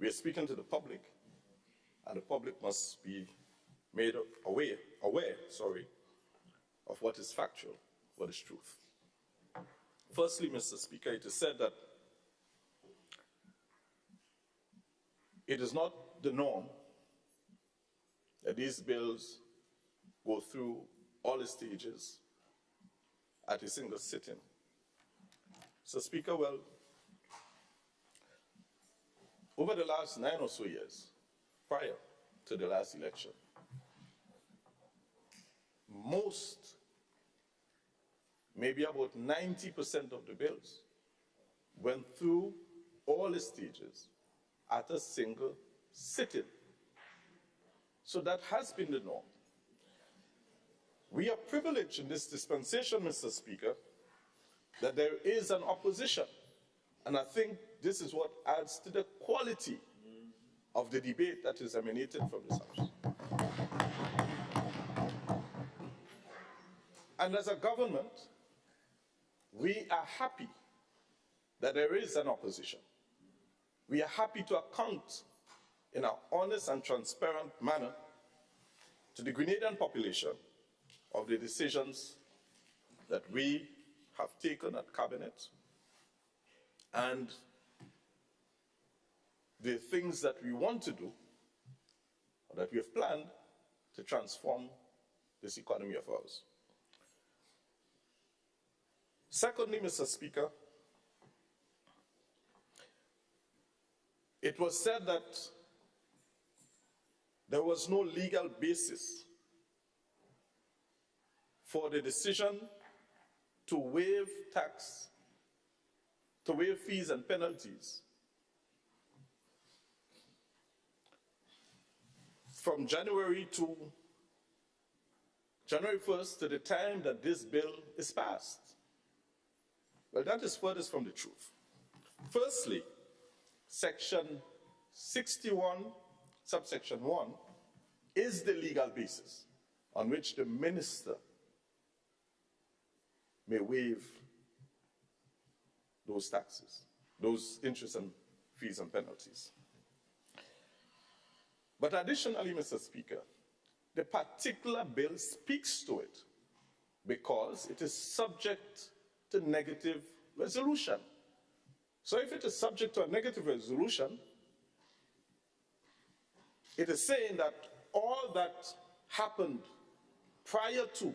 are speaking to the public, and the public must be made aware of what is factual, what is truth. Firstly, Mr. Speaker, it is said that it is not the norm that these bills go through all the stages at a single sitting. So, Speaker, well, over the last 9 or so years, prior to the last election, most, maybe about 90% of the bills went through all the stages at a single sitting. So that has been the norm. We are privileged in this dispensation, Mr. Speaker, that there is an opposition. And I think this is what adds to the quality of the debate that is emanating from this House. And as a government, we are happy that there is an opposition. We are happy to account in an honest and transparent manner to the Grenadian population of the decisions that we have taken at Cabinet and the things that we want to do, or that we have planned to transform this economy of ours. Secondly, Mr. Speaker, it was said that there was no legal basis for the decision to waive tax, to waive fees and penalties from January 1st to the time that this bill is passed. Well, that is furthest from the truth. Firstly, Section 61, subsection 1, is the legal basis on which the minister may waive those taxes, those interest and fees and penalties. But additionally, Mr. Speaker, the particular bill speaks to it because it is subject to negative resolution. So if it is subject to a negative resolution, it is saying that all that happened prior to,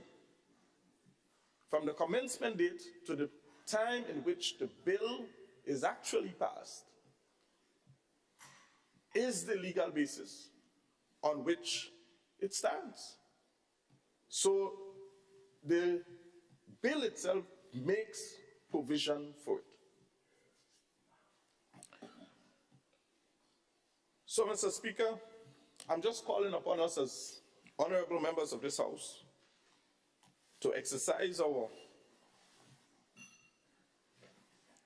from the commencement date to the time in which the bill is actually passed, is the legal basis on which it stands. So the bill itself makes provision for it. So, Mr. Speaker, I'm just calling upon us as honorable members of this House to exercise our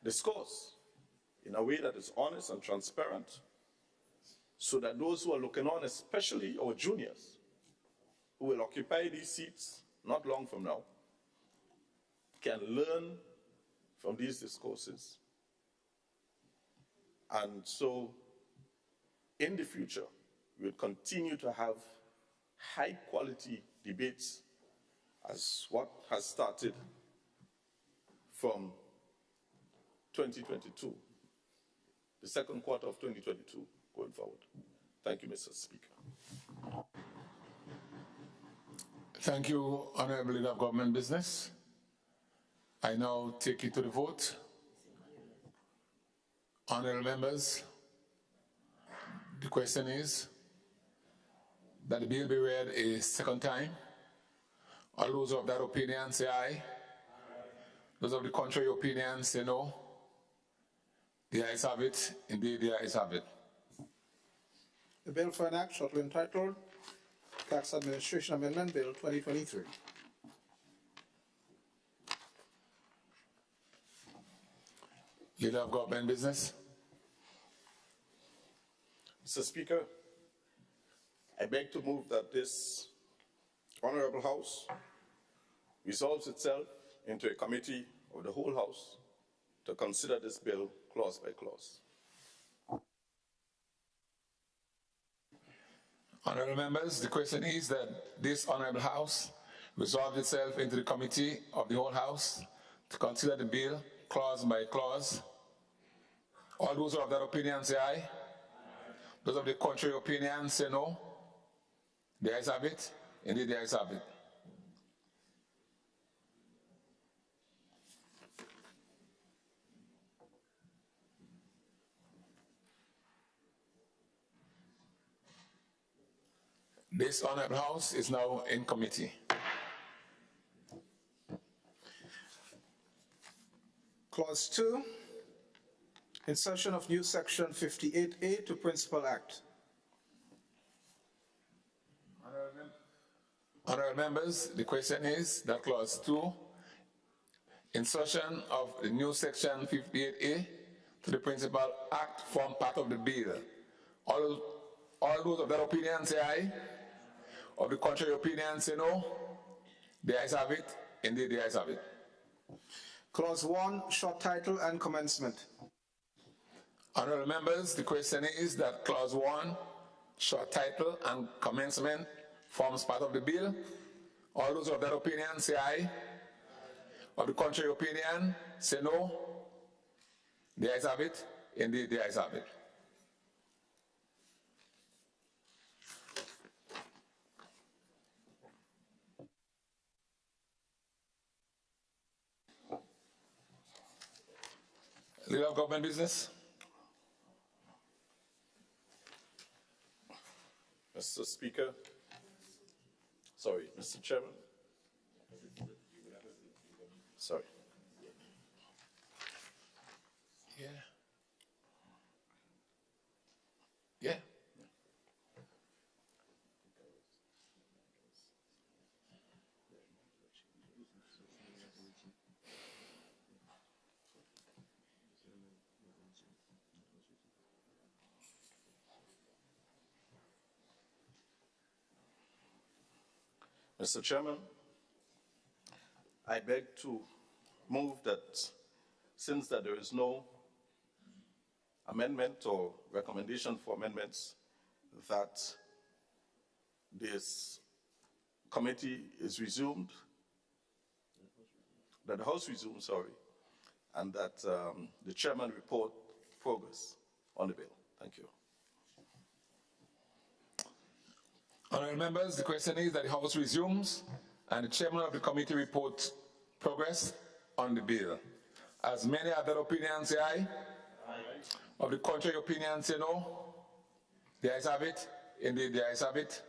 discourse in a way that is honest and transparent, so that those who are looking on, especially our juniors, who will occupy these seats not long from now, can learn from these discourses. And so, in the future, we will continue to have high-quality debates as what has started from 2022, the second quarter of 2022, going forward. Thank you, Mr. Speaker. Thank you, Honorable Leader of Government Business. I now take it to the vote. Honorable members, the question is that the bill be read a second time. All those of that opinion say aye. Those of the contrary opinion say no. The ayes have it. Indeed, the ayes have it. The bill for an act shortly entitled Tax Administration Amendment Bill 2023. Leader of Government Business. Mr. Speaker, I beg to move that this Honorable House resolves itself into a committee of the whole House to consider this bill clause by clause. Honorable members, the question is that this Honorable House resolves itself into the committee of the whole House to consider the bill clause by clause. All those who have that opinion say aye. Those of the contrary opinion say no. The ayes have it. Indeed, the ayes have it. This Honorable House is now in committee. Clause 2, insertion of new section 58A to Principal Act. Honorable members, the question is that clause 2, insertion of the new section 58A to the Principal Act form part of the bill. All those of that opinion say aye. Of the contrary opinion say no. The ayes have it. Indeed, the ayes have it. Clause 1, short title and commencement. Honorable members, the question is that clause 1, short title and commencement forms part of the bill. All those of that opinion say aye. Of the contrary opinion say no. The ayes have it. Indeed, the ayes have it. Leader of Government Business. Mr. Speaker, sorry, Mr. Chairman. Sorry. Yeah. Yeah. Mr. Chairman, I beg to move that since that there is no amendment or recommendation for amendments, that this committee is resumed, that the House resumes, sorry, and that the chairman report progress on the bill. Thank you. Honourable members, the question is that the House resumes and the chairman of the committee reports progress on the bill. As many have that opinion, say aye. Aye. Of the contrary opinion, say no. The ayes have it. Indeed, the ayes have it.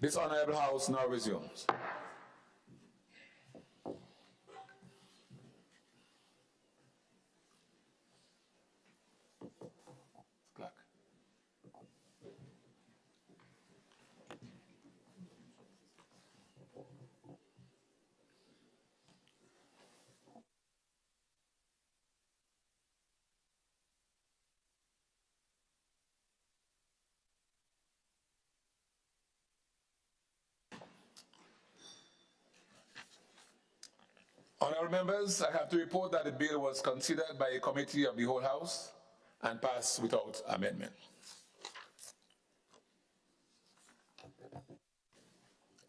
This Honourable House now resumes. Honourable members, I have to report that the bill was considered by a committee of the whole House and passed without amendment.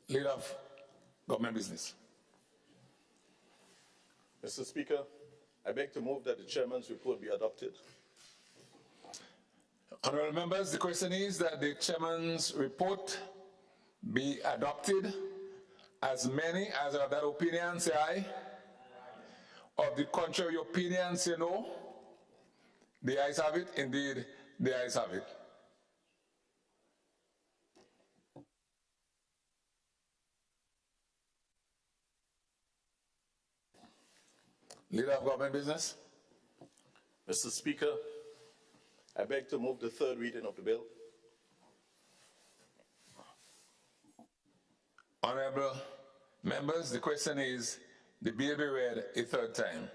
Leader of Government Business. Mr. Speaker, I beg to move that the chairman's report be adopted. Honourable members, the question is that the chairman's report be adopted. As many as are of that opinion, say aye. Of the contrary opinion, say no. The ayes have it. Indeed, the ayes have it. Leader of Government Business. Mr. Speaker, I beg to move the third reading of the bill. Honourable members, the question is the bill be read a third time.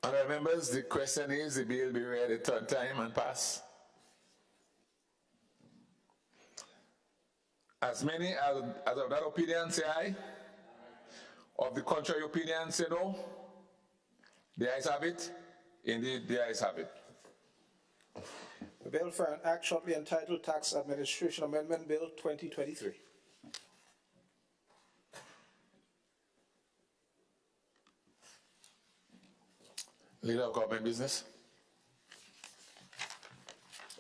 Honourable members, the question is the bill be read a third time and pass. As many as of that opinion say aye. Of the contrary opinion say no. The ayes have it. Indeed, the ayes have it. The bill for an act shortly entitled Tax Administration Amendment Bill 2023. Leader of Government Business.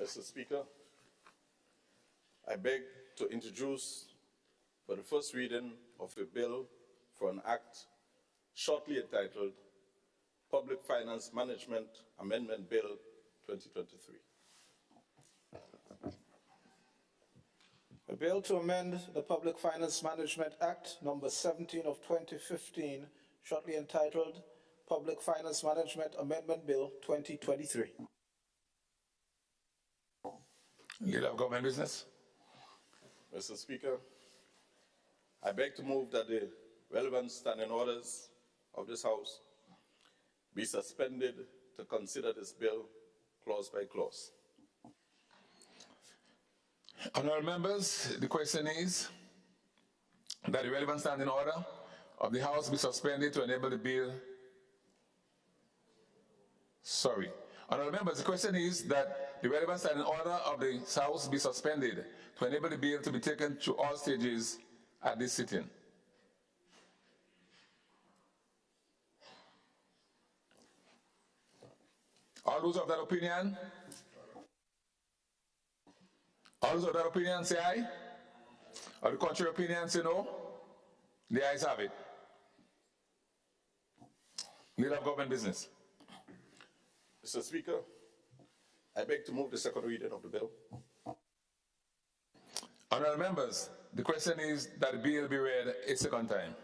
Mr. Speaker, I beg to introduce for the first reading of a bill for an act shortly entitled Public Finance Management Amendment Bill 2023. A bill to amend the Public Finance Management Act number 17 of 2015, shortly entitled Public Finance Management Amendment Bill 2023. Leader of Government Business. Mr. Speaker, I beg to move that the relevant standing orders of this House be suspended to consider this bill clause by clause. Honourable members, the question is that the relevant standing order of the House be suspended to enable the bill. Sorry. Honourable members, the question is that the relevant standing order of the House be suspended to enable the bill to be taken through all stages at this sitting. All those of that opinion? All those of that opinion say aye. Or the contrary opinion say no. The ayes have it. Leader of Government Business. Mr. Speaker, I beg to move the second reading of the bill. Honourable members, the question is that the bill be read a second time.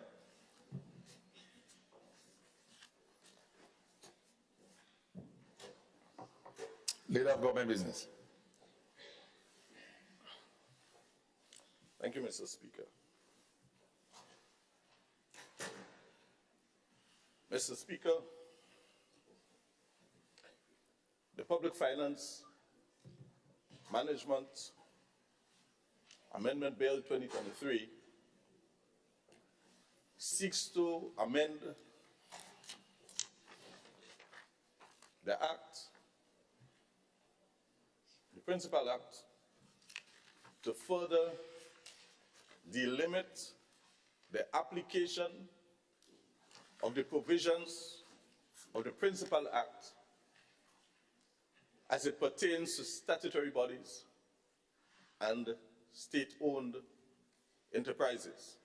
Leader of Government Business. Thank you, Mr. Speaker. Mr. Speaker, the Public Finance Management Amendment Bill 2023 seeks to amend the Act, the Principal Act, to further delimit the application of the provisions of the Principal Act as it pertains to statutory bodies and state-owned enterprises.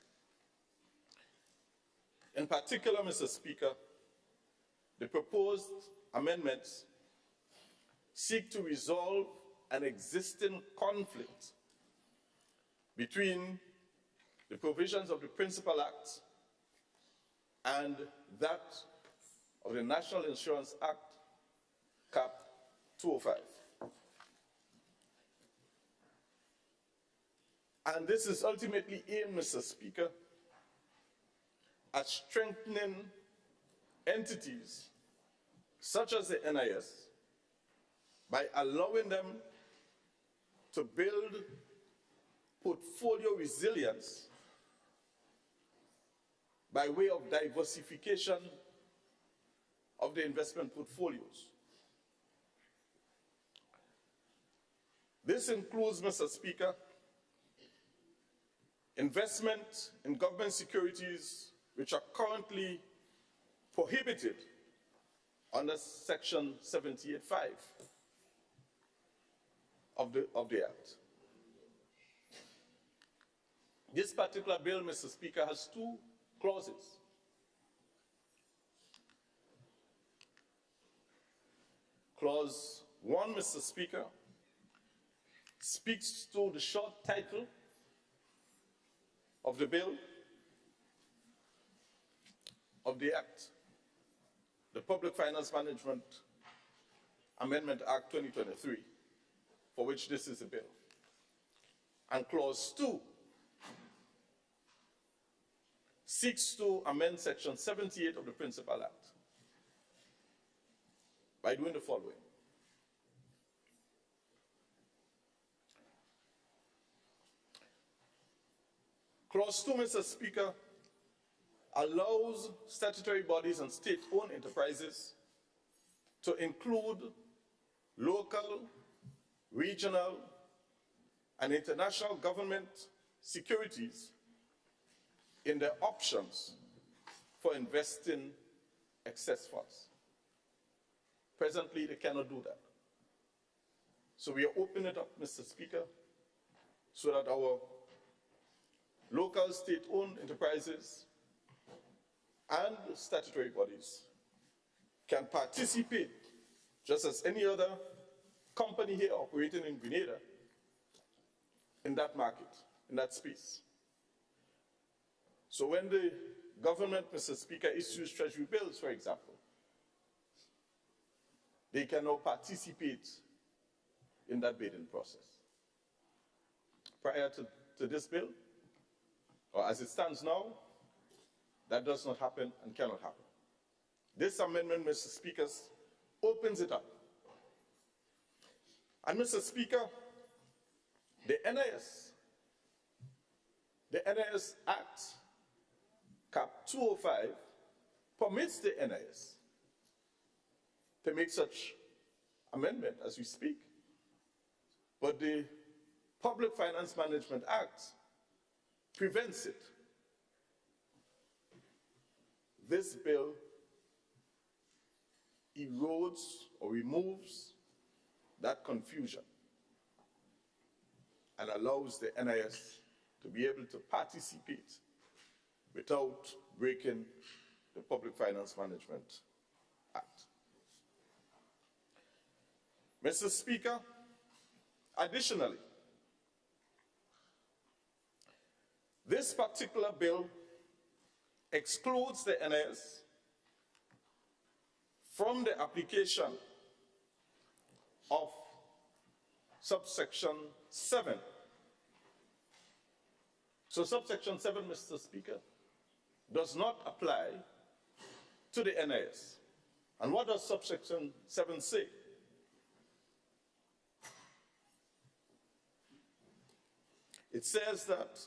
In particular, Mr. Speaker, the proposed amendments seek to resolve an existing conflict between the provisions of the Principal Act and that of the National Insurance Act, Cap 205. And this is ultimately aimed, Mr. Speaker, at strengthening entities such as the NIS by allowing them to build portfolio resilience by way of diversification of the investment portfolios. This includes, Mr. Speaker, investment in government securities which are currently prohibited under Section 78(5) of the Act. This particular bill, Mr. Speaker, has two clauses. Clause 1, Mr. Speaker, speaks to the short title of the bill of the Act, the Public Finance Management Amendment Act 2023, for which this is a bill. And Clause 2 seeks to amend Section 78 of the Principal Act by doing the following. Clause 2, Mr. Speaker, allows statutory bodies and state-owned enterprises to include local, regional, and international government securities in their options for investing excess funds. Presently, they cannot do that. So we are opening it up, Mr. Speaker, so that our local state-owned enterprises and statutory bodies can participate, just as any other company here operating in Grenada, in that market, in that space. So when the government, Mr. Speaker, issues treasury bills, for example, they can now participate in that bidding process. Prior to this bill, or as it stands now, that does not happen and cannot happen. This amendment, Mr. Speaker, opens it up. And Mr. Speaker, the NIS Act, Cap 205, permits the NIS to make such amendment as we speak. But the Public Finance Management Act prevents it. This bill erodes or removes that confusion and allows the NIS to be able to participate without breaking the Public Finance Management Act. Mr. Speaker, additionally, this particular bill excludes the NIS from the application of subsection 7. So subsection 7, Mr. Speaker, does not apply to the NIS. And what does subsection 7 say? It says that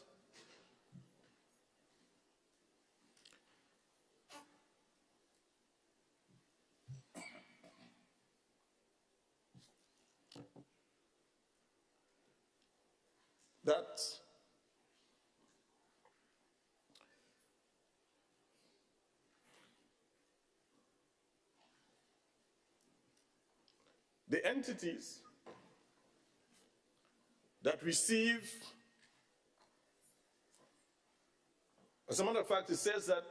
the entities that receive, as a matter of fact, it says that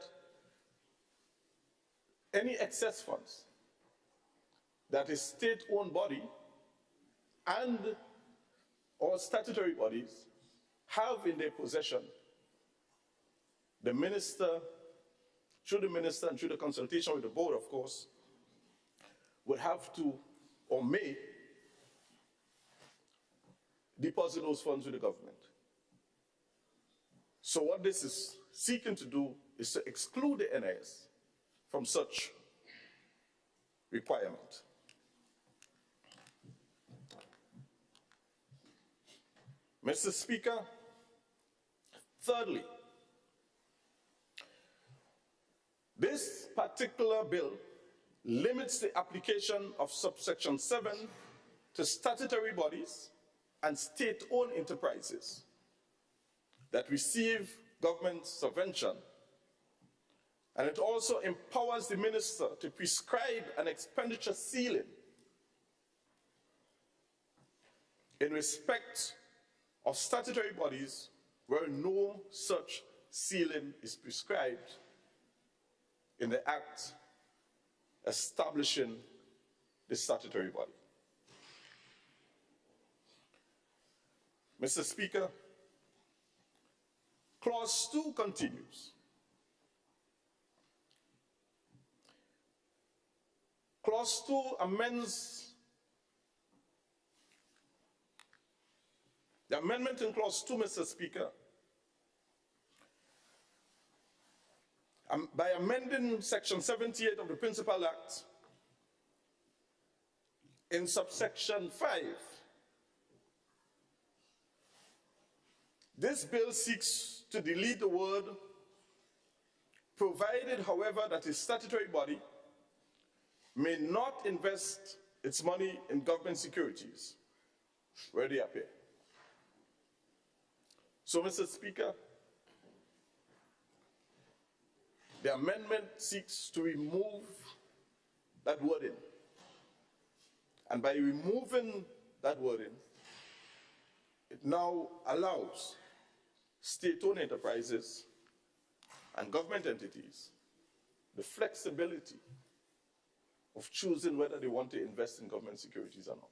any excess funds that a state-owned body and or statutory bodies have in their possession, the minister, through the minister and through the consultation with the board, of course, would have to or may deposit those funds with the government. So what this is seeking to do is to exclude the NIS from such requirement. Mr. Speaker, thirdly, this particular bill limits the application of subsection 7 to statutory bodies and state-owned enterprises that receive government subvention, and it also empowers the minister to prescribe an expenditure ceiling in respect of statutory bodies where no such ceiling is prescribed in the Act establishing the statutory body. Mr. Speaker, Clause 2 continues. Clause 2 amends the amendment in Clause 2, Mr. Speaker, by amending Section 78 of the Principal Act in subsection 5. This bill seeks to delete the word provided, however, that a statutory body may not invest its money in government securities where they appear. So, Mr. Speaker, the amendment seeks to remove that wording. And by removing that wording, it now allows state-owned enterprises and government entities the flexibility of choosing whether they want to invest in government securities or not,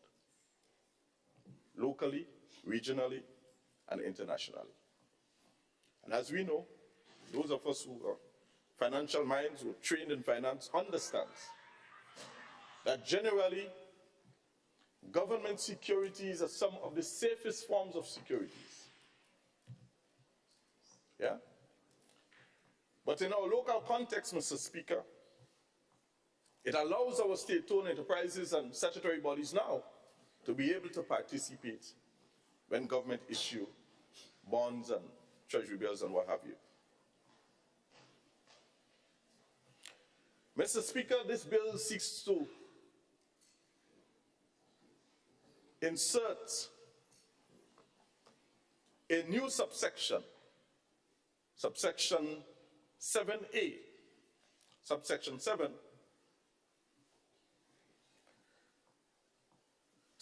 locally, regionally, and internationally. And as we know, those of us who are financial minds, who are trained in finance, understands that generally government securities are some of the safest forms of securities. Yeah? But in our local context, Mr. Speaker, it allows our state-owned enterprises and statutory bodies now to be able to participate when government issue bonds and treasury bills and what have you. Mr. Speaker, this bill seeks to insert a new subsection, subsection 7A, subsection 7,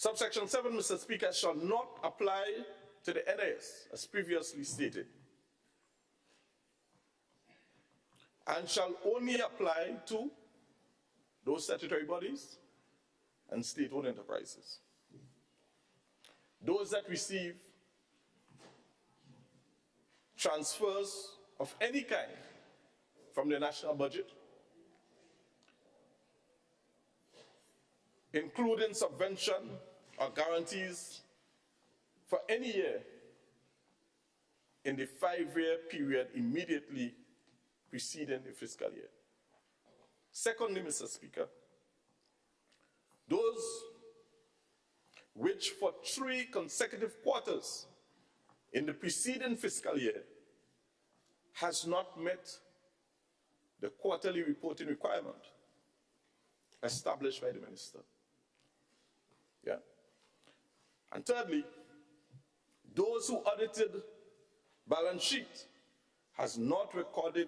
Subsection 7, Mr. Speaker, shall not apply to the NIS, as previously stated, and shall only apply to those statutory bodies and state-owned enterprises. Those that receive transfers of any kind from the national budget, including subvention or guarantees for any year in the 5-year period immediately preceding the fiscal year. Secondly, Mr. Speaker, those which for 3 consecutive quarters in the preceding fiscal year has not met the quarterly reporting requirement established by the minister. Yeah. And thirdly, those who audited balance sheet has recorded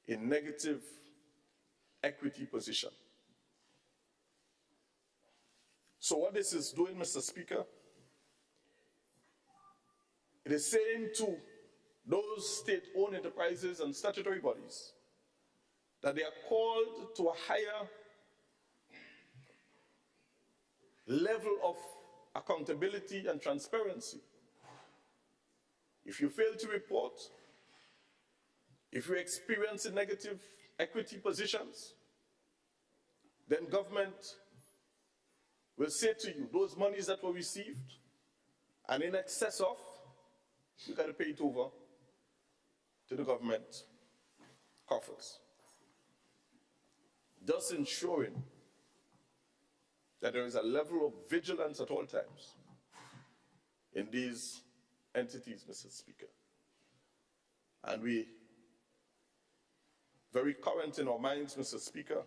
a negative equity position. So what this is doing, Mr. Speaker, it is saying to those state-owned enterprises and statutory bodies that they are called to a higher level of accountability and transparency. If you fail to report, if you experience negative equity positions, then government will say to you, those monies that were received and in excess of, you got to pay it over to the government coffers, thus ensuring that there is a level of vigilance at all times in these entities, Mr. Speaker. And we, very current in our minds, Mr. Speaker,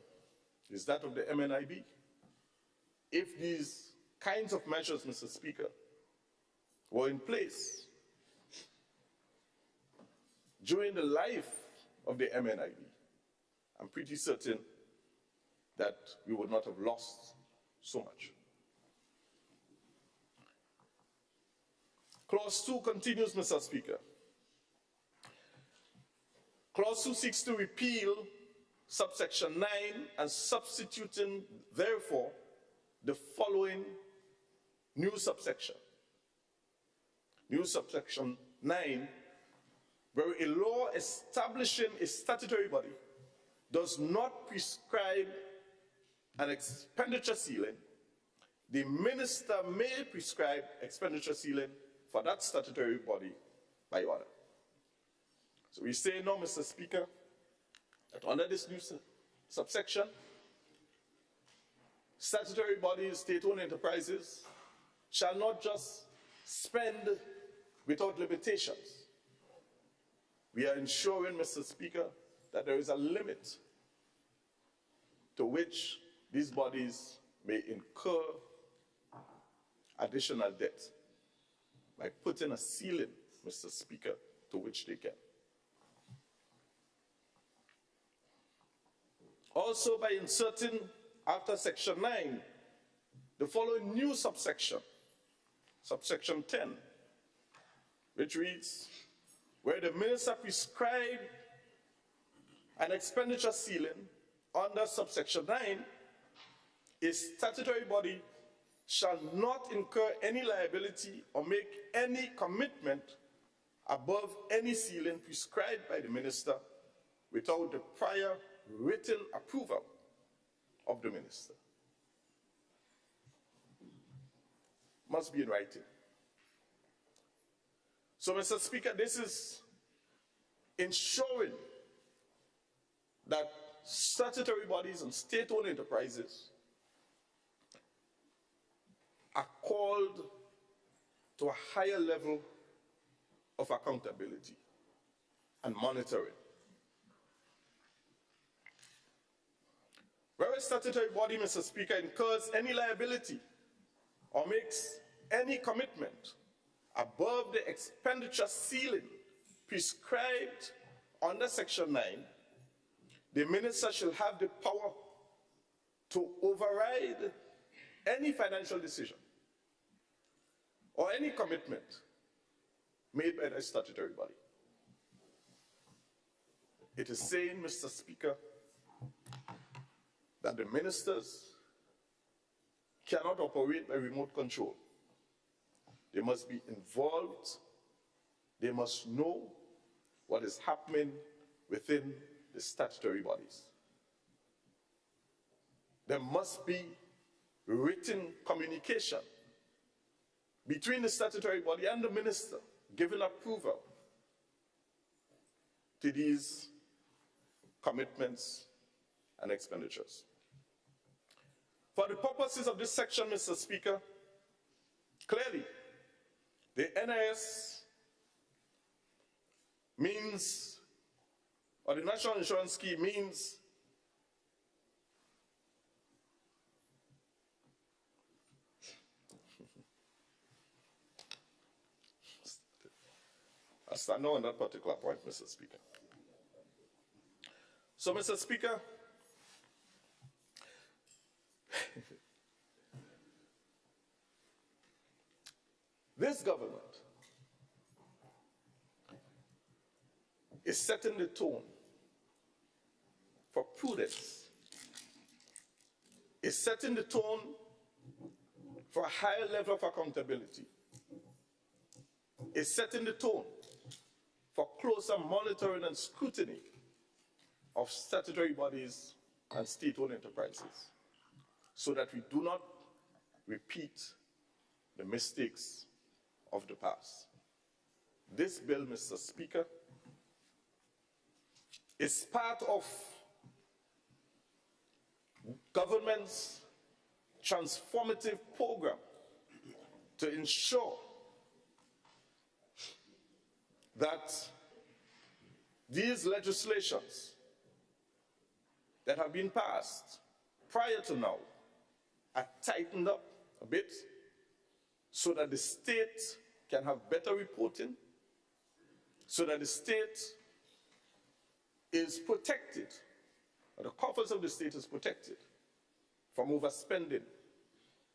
is that of the MNIB. If these kinds of measures, Mr. Speaker, were in place during the life of the MNIB, I'm pretty certain that we would not have lost so much. Clause 2 continues, Mr. Speaker. Clause 2 seeks to repeal subsection 9 and substituting, therefore, the following new subsection. New subsection 9, where a law establishing a statutory body does not prescribe an expenditure ceiling, the minister may prescribe expenditure ceiling for that statutory body by order. So we say now, Mr. Speaker, that under this new subsection, statutory bodies, state-owned enterprises, shall not just spend without limitations. We are ensuring, Mr. Speaker, that there is a limit to which these bodies may incur additional debt by putting a ceiling, Mr. Speaker, to which they can. Also by inserting after section 9 the following new subsection, subsection 10, which reads, where the minister prescribed an expenditure ceiling under subsection 9, a statutory body shall not incur any liability or make any commitment above any ceiling prescribed by the minister without the prior written approval of the minister. Must be in writing. So, Mr. Speaker, this is ensuring that statutory bodies and state-owned enterprises are called to a higher level of accountability and monitoring. Where a statutory body, Mr. Speaker, incurs any liability or makes any commitment above the expenditure ceiling prescribed under section 9, the minister shall have the power to override any financial decision or any commitment made by the statutory body. It is saying, Mr. Speaker, that the ministers cannot operate by remote control. They must be involved. They must know what is happening within the statutory bodies. There must be written communication between the statutory body and the minister giving approval to these commitments and expenditures. For the purposes of this section, Mr. Speaker, clearly, the NIS means, or the National Insurance Scheme means I stand on that particular point, Mr. Speaker. So, Mr. Speaker, this government is setting the tone for prudence, is setting the tone for a higher level of accountability, is setting the tone for closer monitoring and scrutiny of statutory bodies and state-owned enterprises, so that we do not repeat the mistakes of the past. This bill, Mr. Speaker, is part of government's transformative program to ensure that these legislations that have been passed prior to now are tightened up a bit so that the state can have better reporting, so that the state is protected, or the coffers of the state is protected from overspending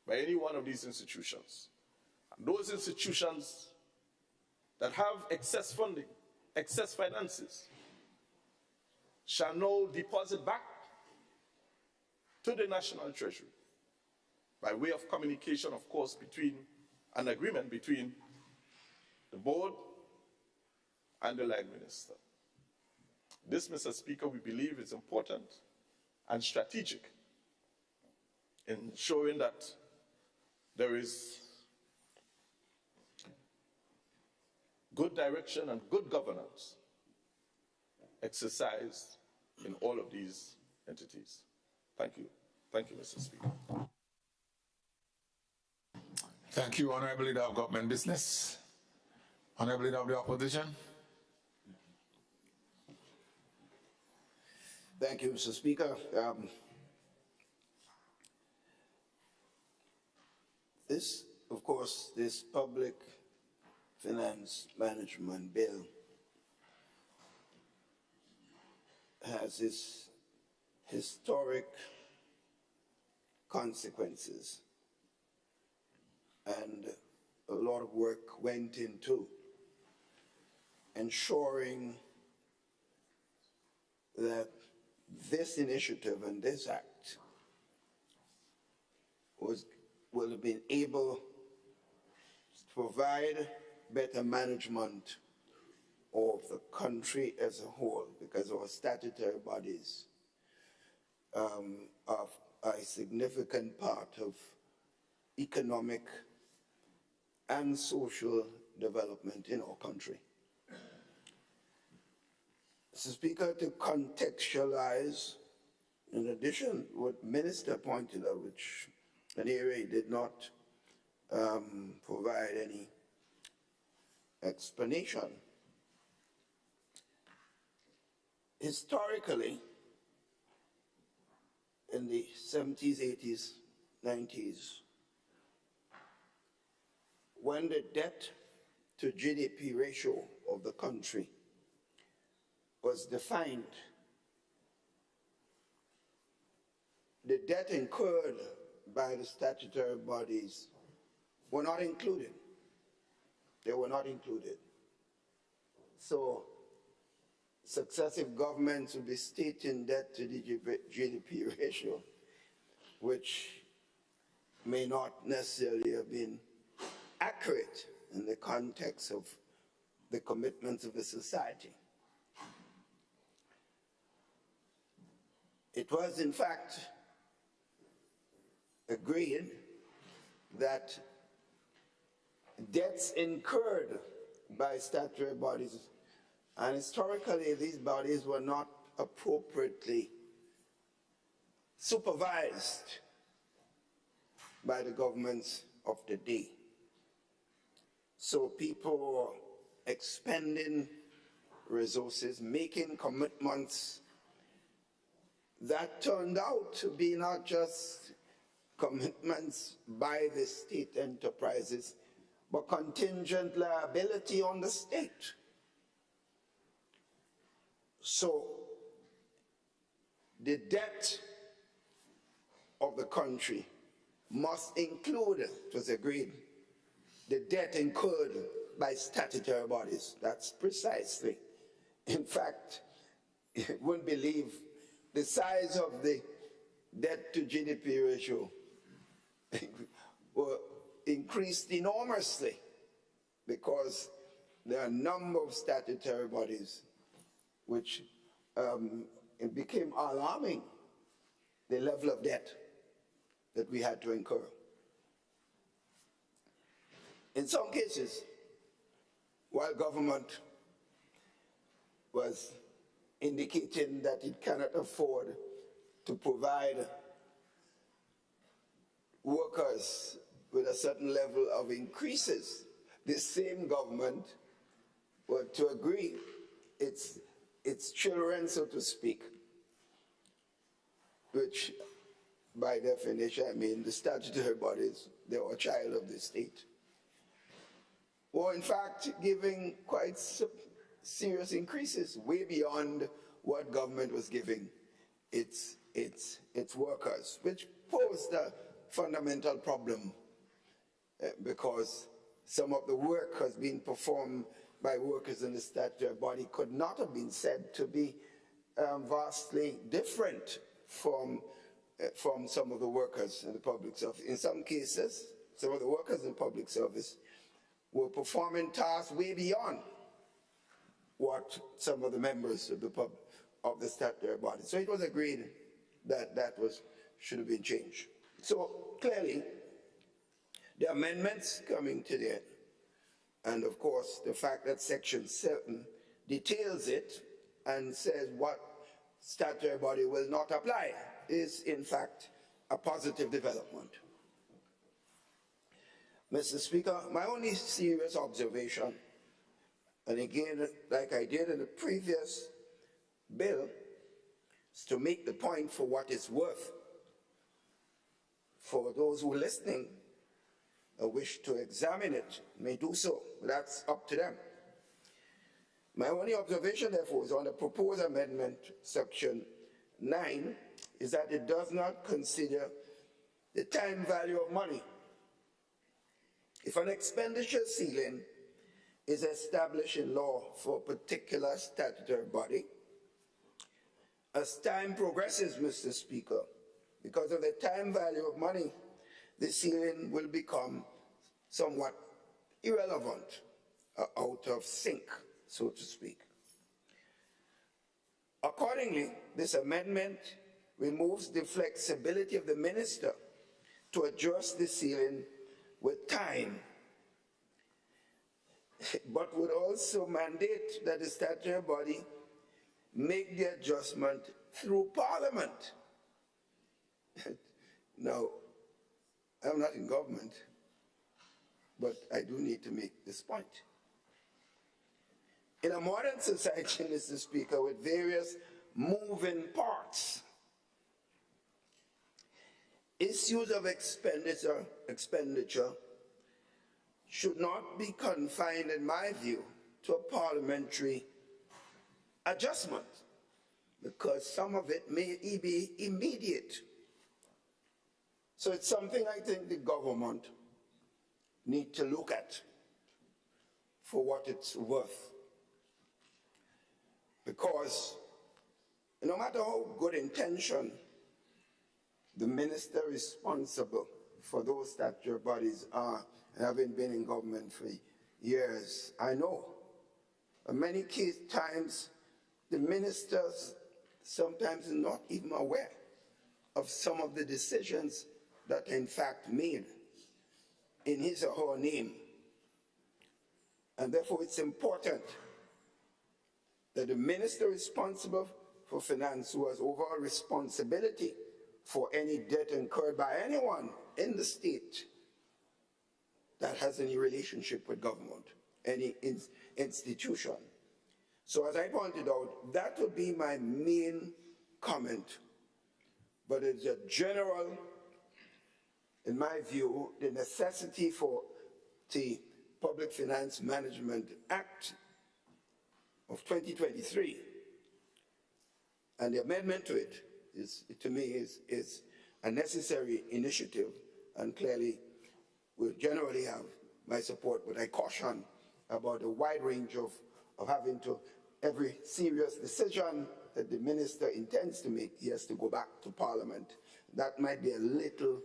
by any one of these institutions. And those institutions that have excess funding, excess finances, shall now deposit back to the National Treasury by way of communication, of course, between an agreement between the board and the line minister. This, Mr. Speaker, we believe is important and strategic in ensuring that there is good direction and good governance exercised in all of these entities. Thank you. Thank you, Mr. Speaker. Thank you, Honorable Leader of Government Business. Honorable Leader of the Opposition. Thank you, Mr. Speaker. This, of course, this public finance management bill has its historic consequences, and a lot of work went into ensuring that this initiative and this act will have been able to provide better management of the country as a whole, because our statutory bodies are a significant part of economic and social development in our country. Mr. Speaker, to contextualize, in addition, what Minister pointed out, which an area he did not provide any explanation. Historically, in the 70s, 80s, 90s, when the debt to GDP ratio of the country was defined, the debt incurred by the statutory bodies were not included. They were not included. So successive governments will be stating debt to the GDP ratio, which may not necessarily have been accurate in the context of the commitments of the society. It was, in fact, agreed that debts incurred by statutory bodies, and historically these bodies were not appropriately supervised by the governments of the day. So people were expending resources, making commitments that turned out to be not just commitments by the state enterprises, but contingent liability on the state. So the debt of the country must include, it was agreed, the debt incurred by statutory bodies. That's precisely. In fact, you wouldn't believe the size of the debt to GDP ratio were increased enormously because there are a number of statutory bodies which it became alarming, the level of debt that we had to incur. In some cases, while government was indicating that it cannot afford to provide workers with a certain level of increases, the same government were to agree its children, so to speak, which by definition, I mean the statutory bodies, they were a child of the state, were in fact giving quite serious increases way beyond what government was giving its workers, which posed a fundamental problem because some of the work has been performed by workers in the statutory body could not have been said to be vastly different from some of the workers in the public service. In some cases, some of the workers in public service were performing tasks way beyond what some of the members of the statutory body. So it was agreed that should have been changed. So clearly, the amendments coming to the end, and of course the fact that Section 7 details it and says what statutory body will not apply is in fact a positive development. Mr. Speaker, my only serious observation, and again, like I did in the previous bill, is to make the point for what it's worth. For those who are listening or wish to examine it may do so, but that's up to them. My only observation, therefore, is on the proposed amendment, Section 9, is that it does not consider the time value of money. If an expenditure ceiling is established in law for a particular statutory body, as time progresses, Mr. Speaker, because of the time value of money, the ceiling will become somewhat irrelevant, out of sync, so to speak. Accordingly, this amendment removes the flexibility of the minister to adjust the ceiling with time, but would also mandate that the statutory body make the adjustment through Parliament. Now, I'm not in government, but I do need to make this point. In a modern society, Mr. Speaker, with various moving parts, issues of expenditure should not be confined, in my view, to a parliamentary adjustment, because some of it may be immediate So it's something I think the government need to look at for what it's worth. Because no matter how good intention the minister responsible for those statutory bodies are, having been in government for years, I know many times the ministers sometimes not even aware of some of the decisions that are in fact made in his or her name. And therefore it's important that the minister responsible for finance, who has overall responsibility for any debt incurred by anyone in the state that has any relationship with government, any institution. So as I pointed out, that would be my main comment. But it's a general, in my view, the necessity for the Public Finance Management Act of 2023 and the amendment to it is, to me, is a necessary initiative, and clearly will generally have my support, but I caution about a wide range of having to, every serious decision that the minister intends to make, he has to go back to Parliament. That might be a little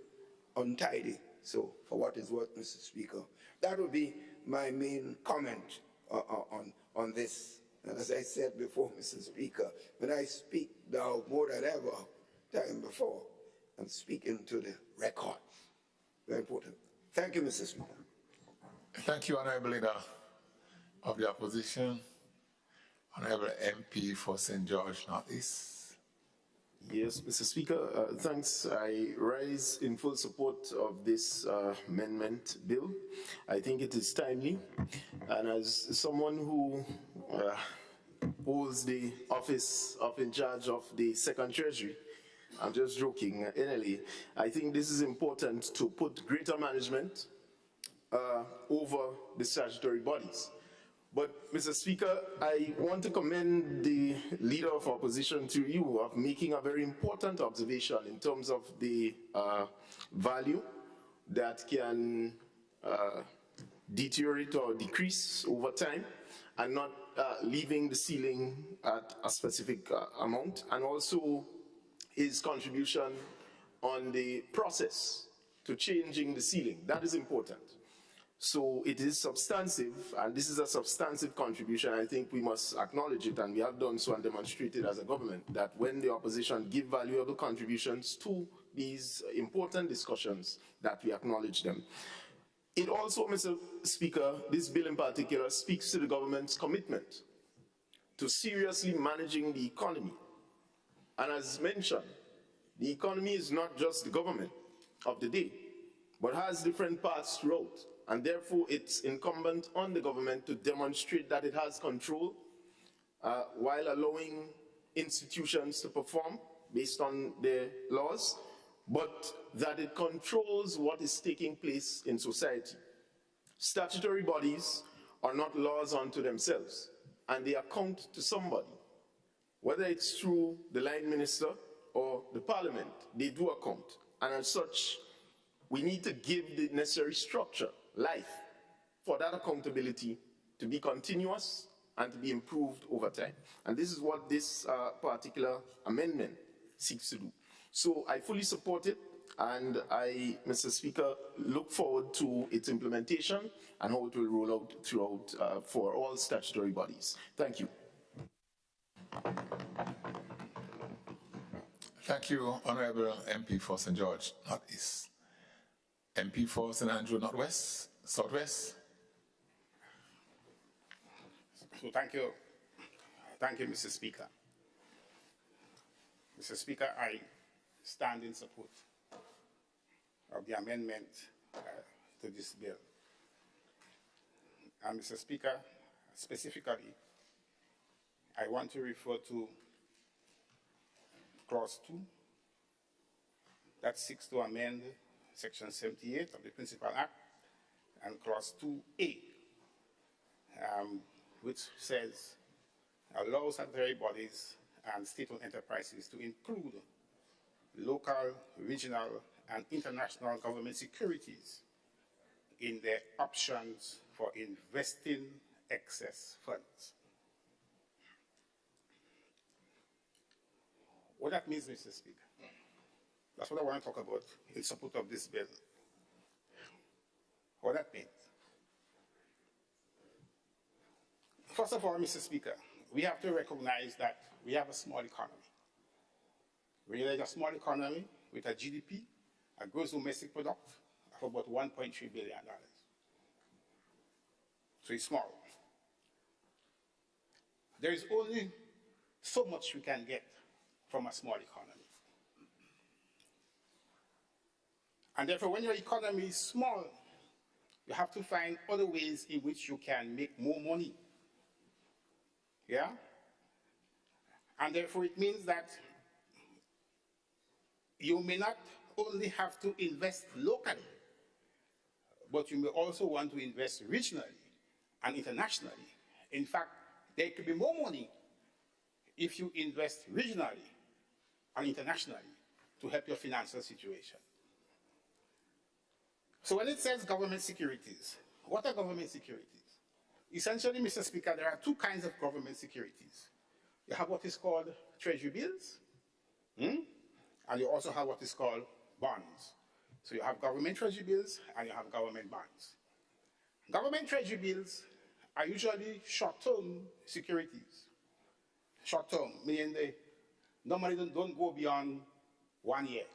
untidy. So for what is worth, Mr. Speaker, that would be my main comment on this. And as I said before, Mr. Speaker, when I speak now more than ever time before, I'm speaking to the record. Very important. Thank you, Mr. Speaker. Thank you, Honorable Leader of the Opposition, Honorable MP for St. George Northeast. Yes, Mr. Speaker, thanks. I rise in full support of this amendment bill. I think it is timely, and as someone who holds the office of in charge of the Second Treasury, I'm just joking, innately, I think this is important to put greater management over the statutory bodies. But, Mr. Speaker, I want to commend the Leader of Opposition to you of making a very important observation in terms of the value that can deteriorate or decrease over time, and not leaving the ceiling at a specific amount, and also his contribution on the process to changing the ceiling. That is important. So it is substantive, and this is a substantive contribution. I think we must acknowledge it, and we have done so and demonstrated as a government that when the opposition give valuable contributions to these important discussions, that we acknowledge them. It also, Mr. Speaker, this bill in particular speaks to the government's commitment to seriously managing the economy. And as mentioned, the economy is not just the government of the day, but has different parts throughout. And therefore, it's incumbent on the government to demonstrate that it has control while allowing institutions to perform based on their laws, but that it controls what is taking place in society. Statutory bodies are not laws unto themselves, and they account to somebody. Whether it's through the line minister or the parliament, they do account. And as such, we need to give the necessary structure, life, for that accountability to be continuous and to be improved over time. And this is what this particular amendment seeks to do. So I fully support it, and I, Mr. Speaker, look forward to its implementation and how it will roll out throughout for all statutory bodies. Thank you. Thank you, Honorable MP for St. George Northeast. MP for St. Andrew Northwest, Southwest. So thank you, Mr. Speaker. Mr. Speaker, I stand in support of the amendment to this bill. And Mr. Speaker, specifically, I want to refer to Clause 2 that seeks to amend Section 78 of the Principal Act, and Clause 2A, which says, allows statutory bodies and state-owned enterprises to include local, regional, and international government securities in their options for investing excess funds. What that means, Mr. Speaker, that's what I want to talk about in support of this bill. What that means. First of all, Mr. Speaker, we have to recognize that we have a small economy. We have a small economy with a GDP, a gross domestic product, of about $1.3 billion. So it's small. There is only so much we can get from a small economy. And therefore, when your economy is small, you have to find other ways in which you can make more money. Yeah? And therefore, it means that you may not only have to invest locally, but you may also want to invest regionally and internationally. In fact, there could be more money if you invest regionally and internationally to help your financial situation. So when it says government securities, what are government securities? Essentially, Mr. Speaker, there are two kinds of government securities. You have what is called treasury bills, and you also have what is called bonds. So you have government treasury bills and you have government bonds. Government treasury bills are usually short-term securities. Short-term, meaning they normally don't go beyond 1 year.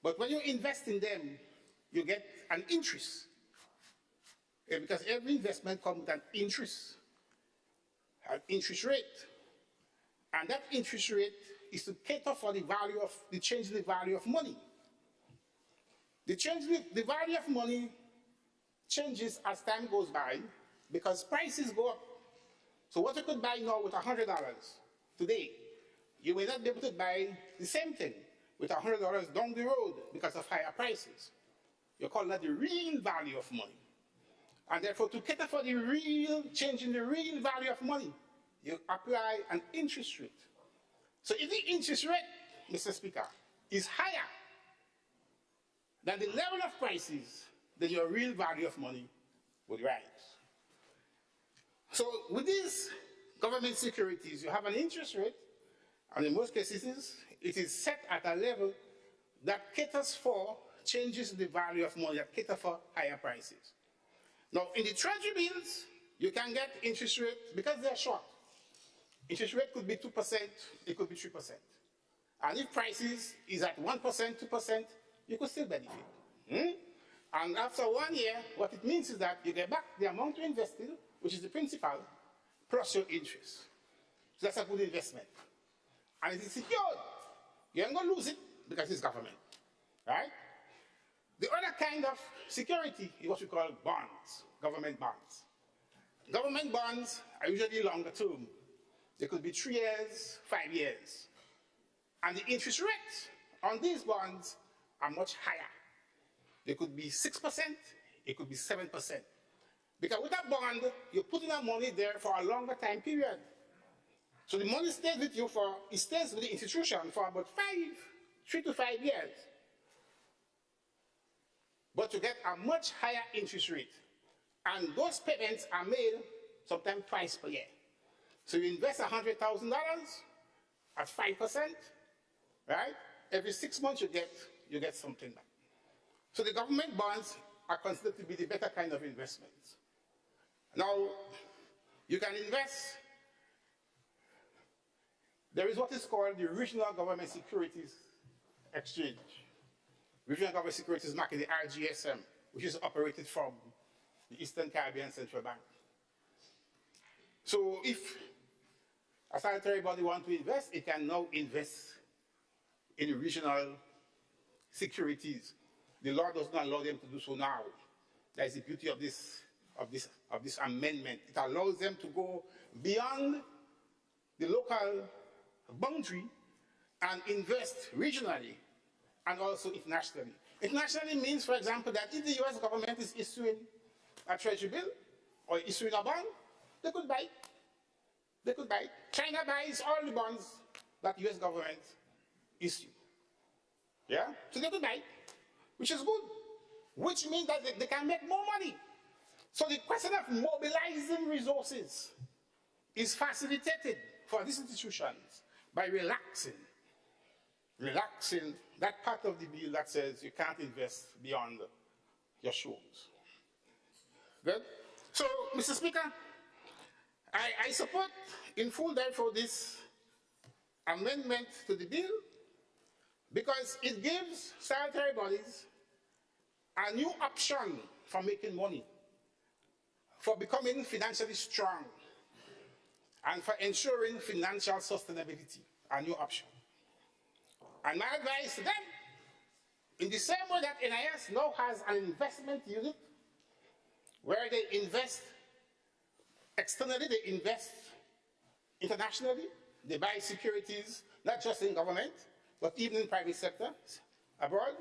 But when you invest in them, you get an interest. Because every investment comes with an interest rate. And that interest rate is to cater for the value of the change in the value of money. The value of money changes as time goes by because prices go up. So what you could buy now with $100 today, you may not be able to buy the same thing with $100 down the road because of higher prices. You call that the real value of money. And therefore, to cater for the real change in the real value of money, you apply an interest rate. So if the interest rate, Mr. Speaker, is higher than the level of prices, then your real value of money would rise. So with these government securities, you have an interest rate, and in most cases, it is set at a level that caters for changes in the value of money, that cater for higher prices. Now, in the treasury bills, you can get interest rate, because they're short. Interest rate could be 2%, it could be 3%. And if prices is at 1%, 2%, you could still benefit. And after 1 year, what it means is that you get back the amount you invested, which is the principal, plus your interest. So that's a good investment. And it is secured. You ain't going to lose it because it's government. Right? The other kind of security is what we call bonds, government bonds. Government bonds are usually longer term. They could be 3 years, 5 years. And the interest rates on these bonds are much higher. They could be 6%, it could be 7%. Because with that bond, you're putting that money there for a longer time period. So the money stays with you it stays with the institution for about 3 to 5 years. But you get a much higher interest rate. And those payments are made sometimes twice per year. So you invest $100,000 at 5%, right? Every 6 months you get something back. So the government bonds are considered to be the better kind of investments. Now, you can invest. There is what is called the Regional Government Securities Exchange. Regional Government Securities Market, the RGSM, which is operated from the Eastern Caribbean Central Bank. So if a sanitary body wants to invest, it can now invest in regional securities. The law does not allow them to do so now. That is the beauty of this amendment. It allows them to go beyond the local boundary and invest regionally and also internationally. Internationally means, for example, that if the US government is issuing a treasury bill or issuing a bond, they could buy it. They could buy it. China buys all the bonds that the US government issue. Yeah? So they could buy, which is good, which means that they can make more money. So the question of mobilizing resources is facilitated for these institutions by relaxing that part of the bill that says you can't invest beyond your shores. Good? So, Mr. Speaker, I support in full, therefore, this amendment to the bill because it gives sanitary bodies a new option for making money, for becoming financially strong, and for ensuring financial sustainability, a new option. And my advice to them, in the same way that NIS now has an investment unit where they invest externally, they invest internationally, they buy securities, not just in government, but even in private sector abroad.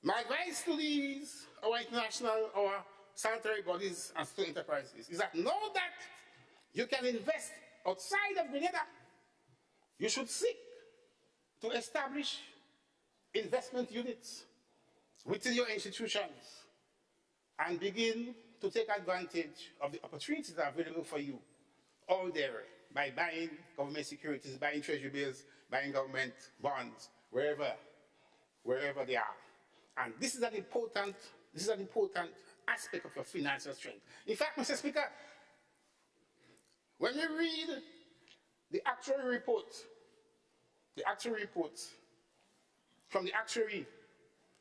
My advice to these, our international, our sanitary bodies and state enterprises is that know that you can invest outside of Grenada. You should seek to establish investment units within your institutions and begin to take advantage of the opportunities that are available for you all there by buying government securities, buying treasury bills, buying government bonds, wherever they are. And this is an important aspect of your financial strength. In fact, Mr. Speaker, when you read the actual report from the actuary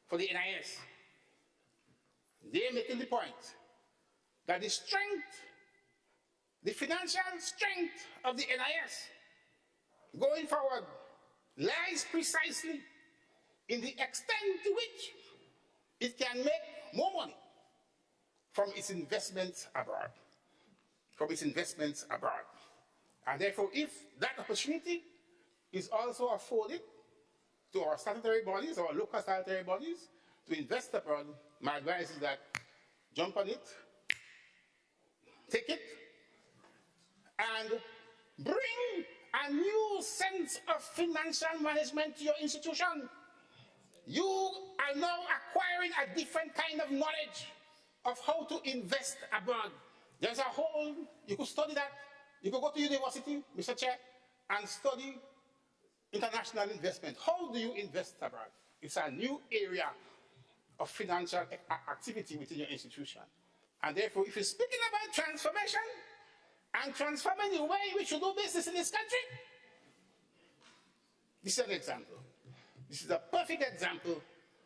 for the NIS, they're making the point that the strength, the financial strength of the NIS going forward lies precisely in the extent to which it can make more money from its investments abroad. And therefore, if that opportunity is also afforded to our statutory bodies, our local statutory bodies, to invest abroad, my advice is that jump on it, take it, and bring a new sense of financial management to your institution. You are now acquiring a different kind of knowledge of how to invest abroad. There's a whole, you could study that. You could go to university, Mr. Chair, and study international investment. How do you invest abroad? It's a new area of financial activity within your institution. And therefore, if you're speaking about transformation and transforming the way we should do business in this country, this is an example. This is a perfect example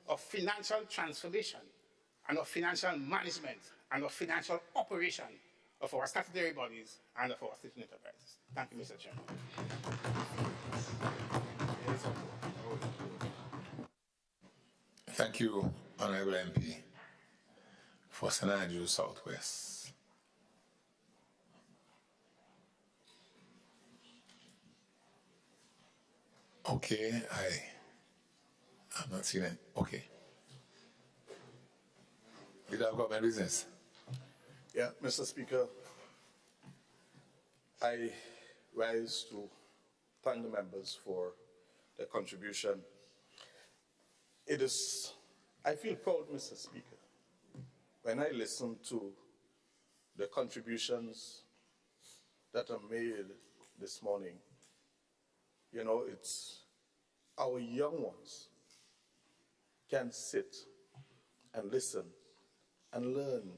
of financial transformation and of financial management and of financial operation of our statutory bodies and of our state enterprises. Thank you, Mr. Chairman. Thank you, Honorable MP, for St. Andrews Southwest. Okay, I'm not seeing it. Okay. Leader of Government Business. Yeah, Mr. Speaker, I rise to thank the members for their contribution. I feel proud, Mr. Speaker, when I listen to the contributions that are made this morning. You know, it's our young ones can sit and listen and learn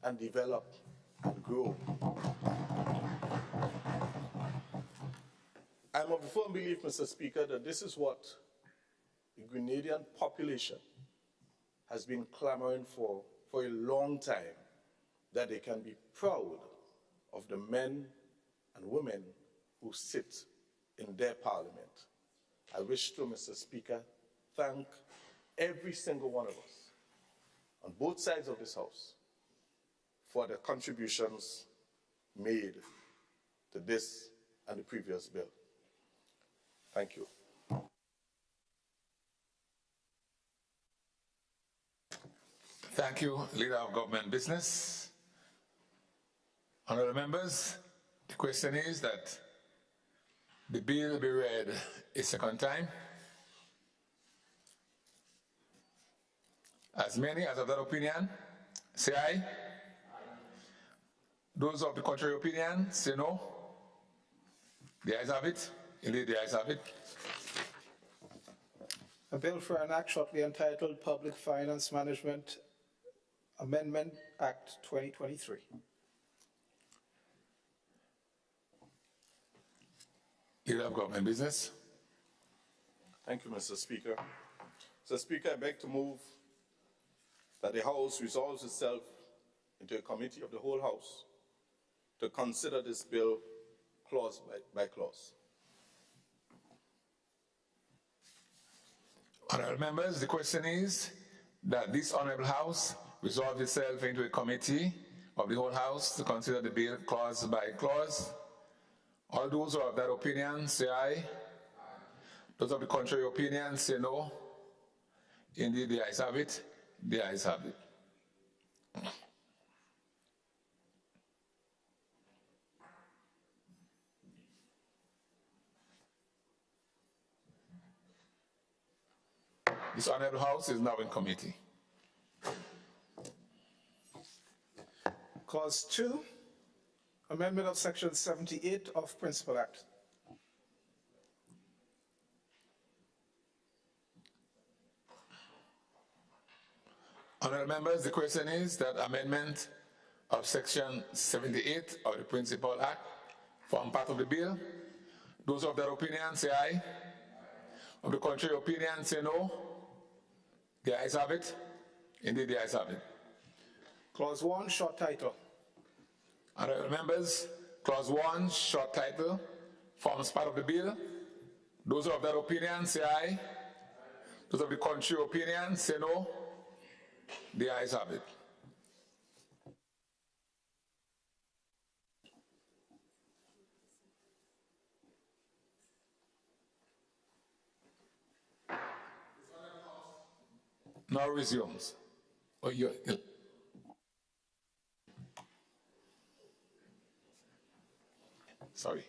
and develop and grow. I'm of the firm belief, Mr. Speaker, that this is what the Grenadian population has been clamoring for a long time, that they can be proud of the men and women who sit in their parliament. I wish to, Mr. Speaker, thank every single one of us on both sides of this House for the contributions made to this and the previous bill. Thank you. Thank you, Leader of Government Business. Honourable members, the question is that the bill be read a second time As many as of that opinion, say aye. Those of the contrary opinion, say no. The ayes have it. Indeed, the ayes have it. A bill for an act shortly entitled Public Finance Management Amendment Act 2023. Leader of Government Business. Thank you, Mr. Speaker. Mr. Speaker, I beg to move that the House resolves itself into a committee of the whole House to consider this bill clause by clause. Honourable members, the question is that this Honourable House resolve itself into a committee of the whole House to consider the bill clause by clause. All those who are of that opinion say aye. Those of the contrary opinion say no. Indeed, the ayes have it. The ayes have it. This Honourable House is now in committee. Clause 2, amendment of Section 78 of Principal Act. Honourable members, the question is that amendment of Section 78 of the Principal Act form part of the bill. Those of that opinion say aye. Of the contrary opinion say no. The ayes have it. Indeed, the ayes have it. Clause 1, short title. Honourable members, Clause 1, short title, forms part of the bill. Those of that opinion say aye. Those of the contrary opinion say no. The ayes have it. Now resumes. Oh, sorry.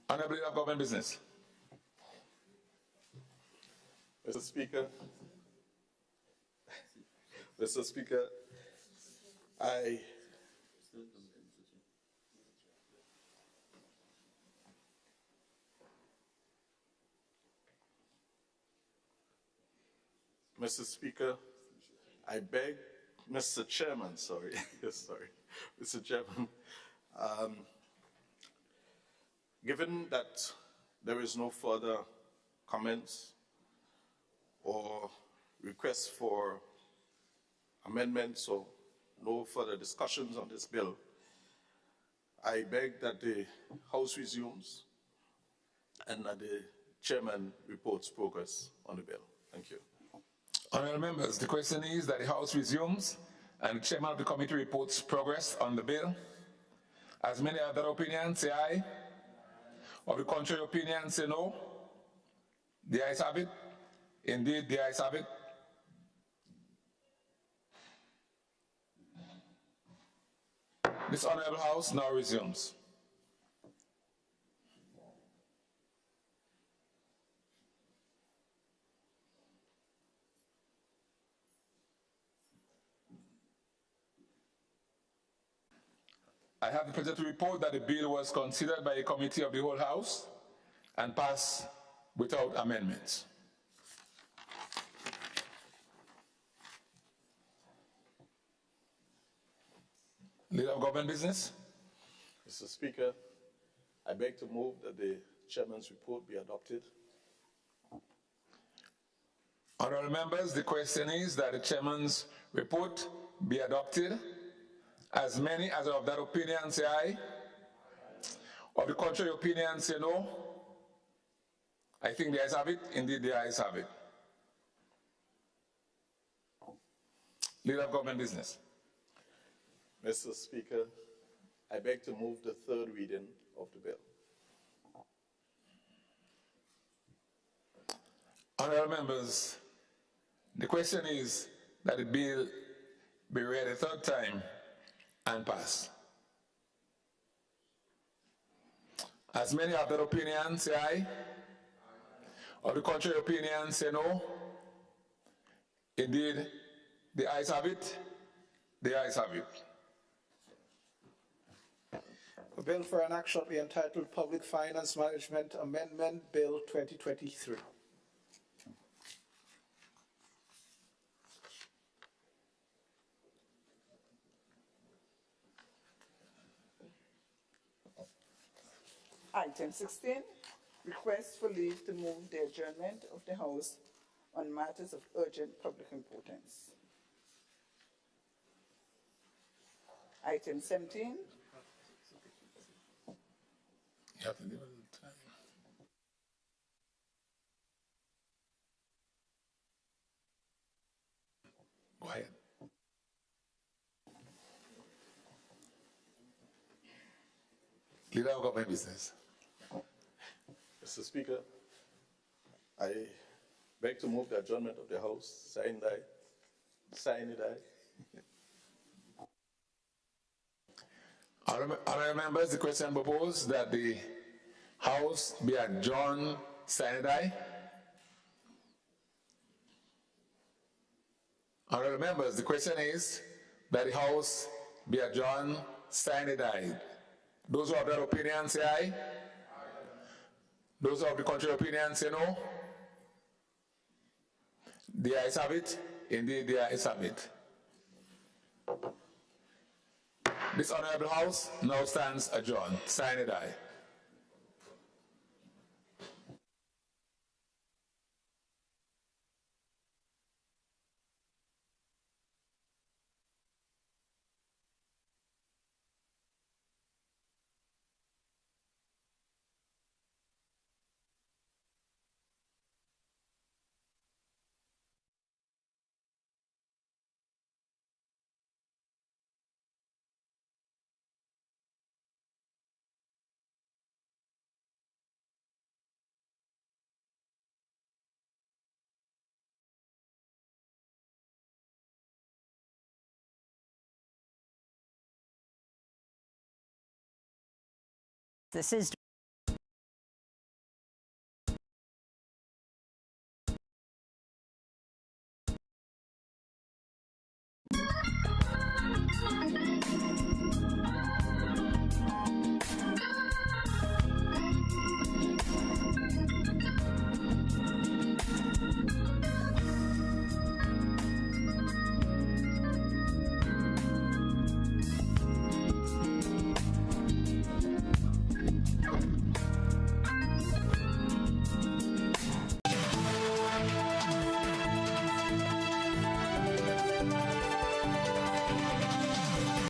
Honourable Leader of Government Business. Mr. Speaker, Mr. Speaker, Mr. Speaker, I beg, Mr. Chairman, sorry, sorry, Mr. Chairman, given that there is no further comments or requests for amendments or no further discussions on this bill, I beg that the House resumes and that the Chairman reports progress on the bill. Thank you. Honourable members, the question is that the House resumes and the Chairman of the committee reports progress on the bill. As many of that opinion say aye. Of the contrary opinion say no. The ayes have it. Indeed, the ayes have it. This Honourable House now resumes. I have the pleasure to report that the bill was considered by a committee of the whole House and passed without amendments. Leader of Government Business. Mr. Speaker, I beg to move that the Chairman's report be adopted. Honourable members, the question is that the Chairman's report be adopted. As many as are of that opinion say aye. Of the contrary opinion say no. I think the ayes have it. Indeed, the ayes have it. Leader of Government Business. Mr. Speaker, I beg to move the third reading of the bill. Honourable members, the question is that the bill be read a third time and pass. As many of that opinion say aye. Of the contrary opinion say no. Indeed, The ayes have it. The ayes have it. A bill for an act shortly entitled Public Finance Management Amendment Bill 2023. Item 16, request for leave to move the adjournment of the House on matters of urgent public importance. Item 17, You have to give it time. Go ahead. Leader of government business. Mr. Speaker, I beg to move the adjournment of the House. Sign it, aye. Honourable members, the question proposed that the House be adjourned, signed aye. Honourable members, the question is that the House be adjourned, signed aye. Those who have that opinion say aye. Those who have the contrary opinion say no. The ayes have it. Indeed, the ayes have it. This Honourable House now stands adjourned. Sign it aye. This is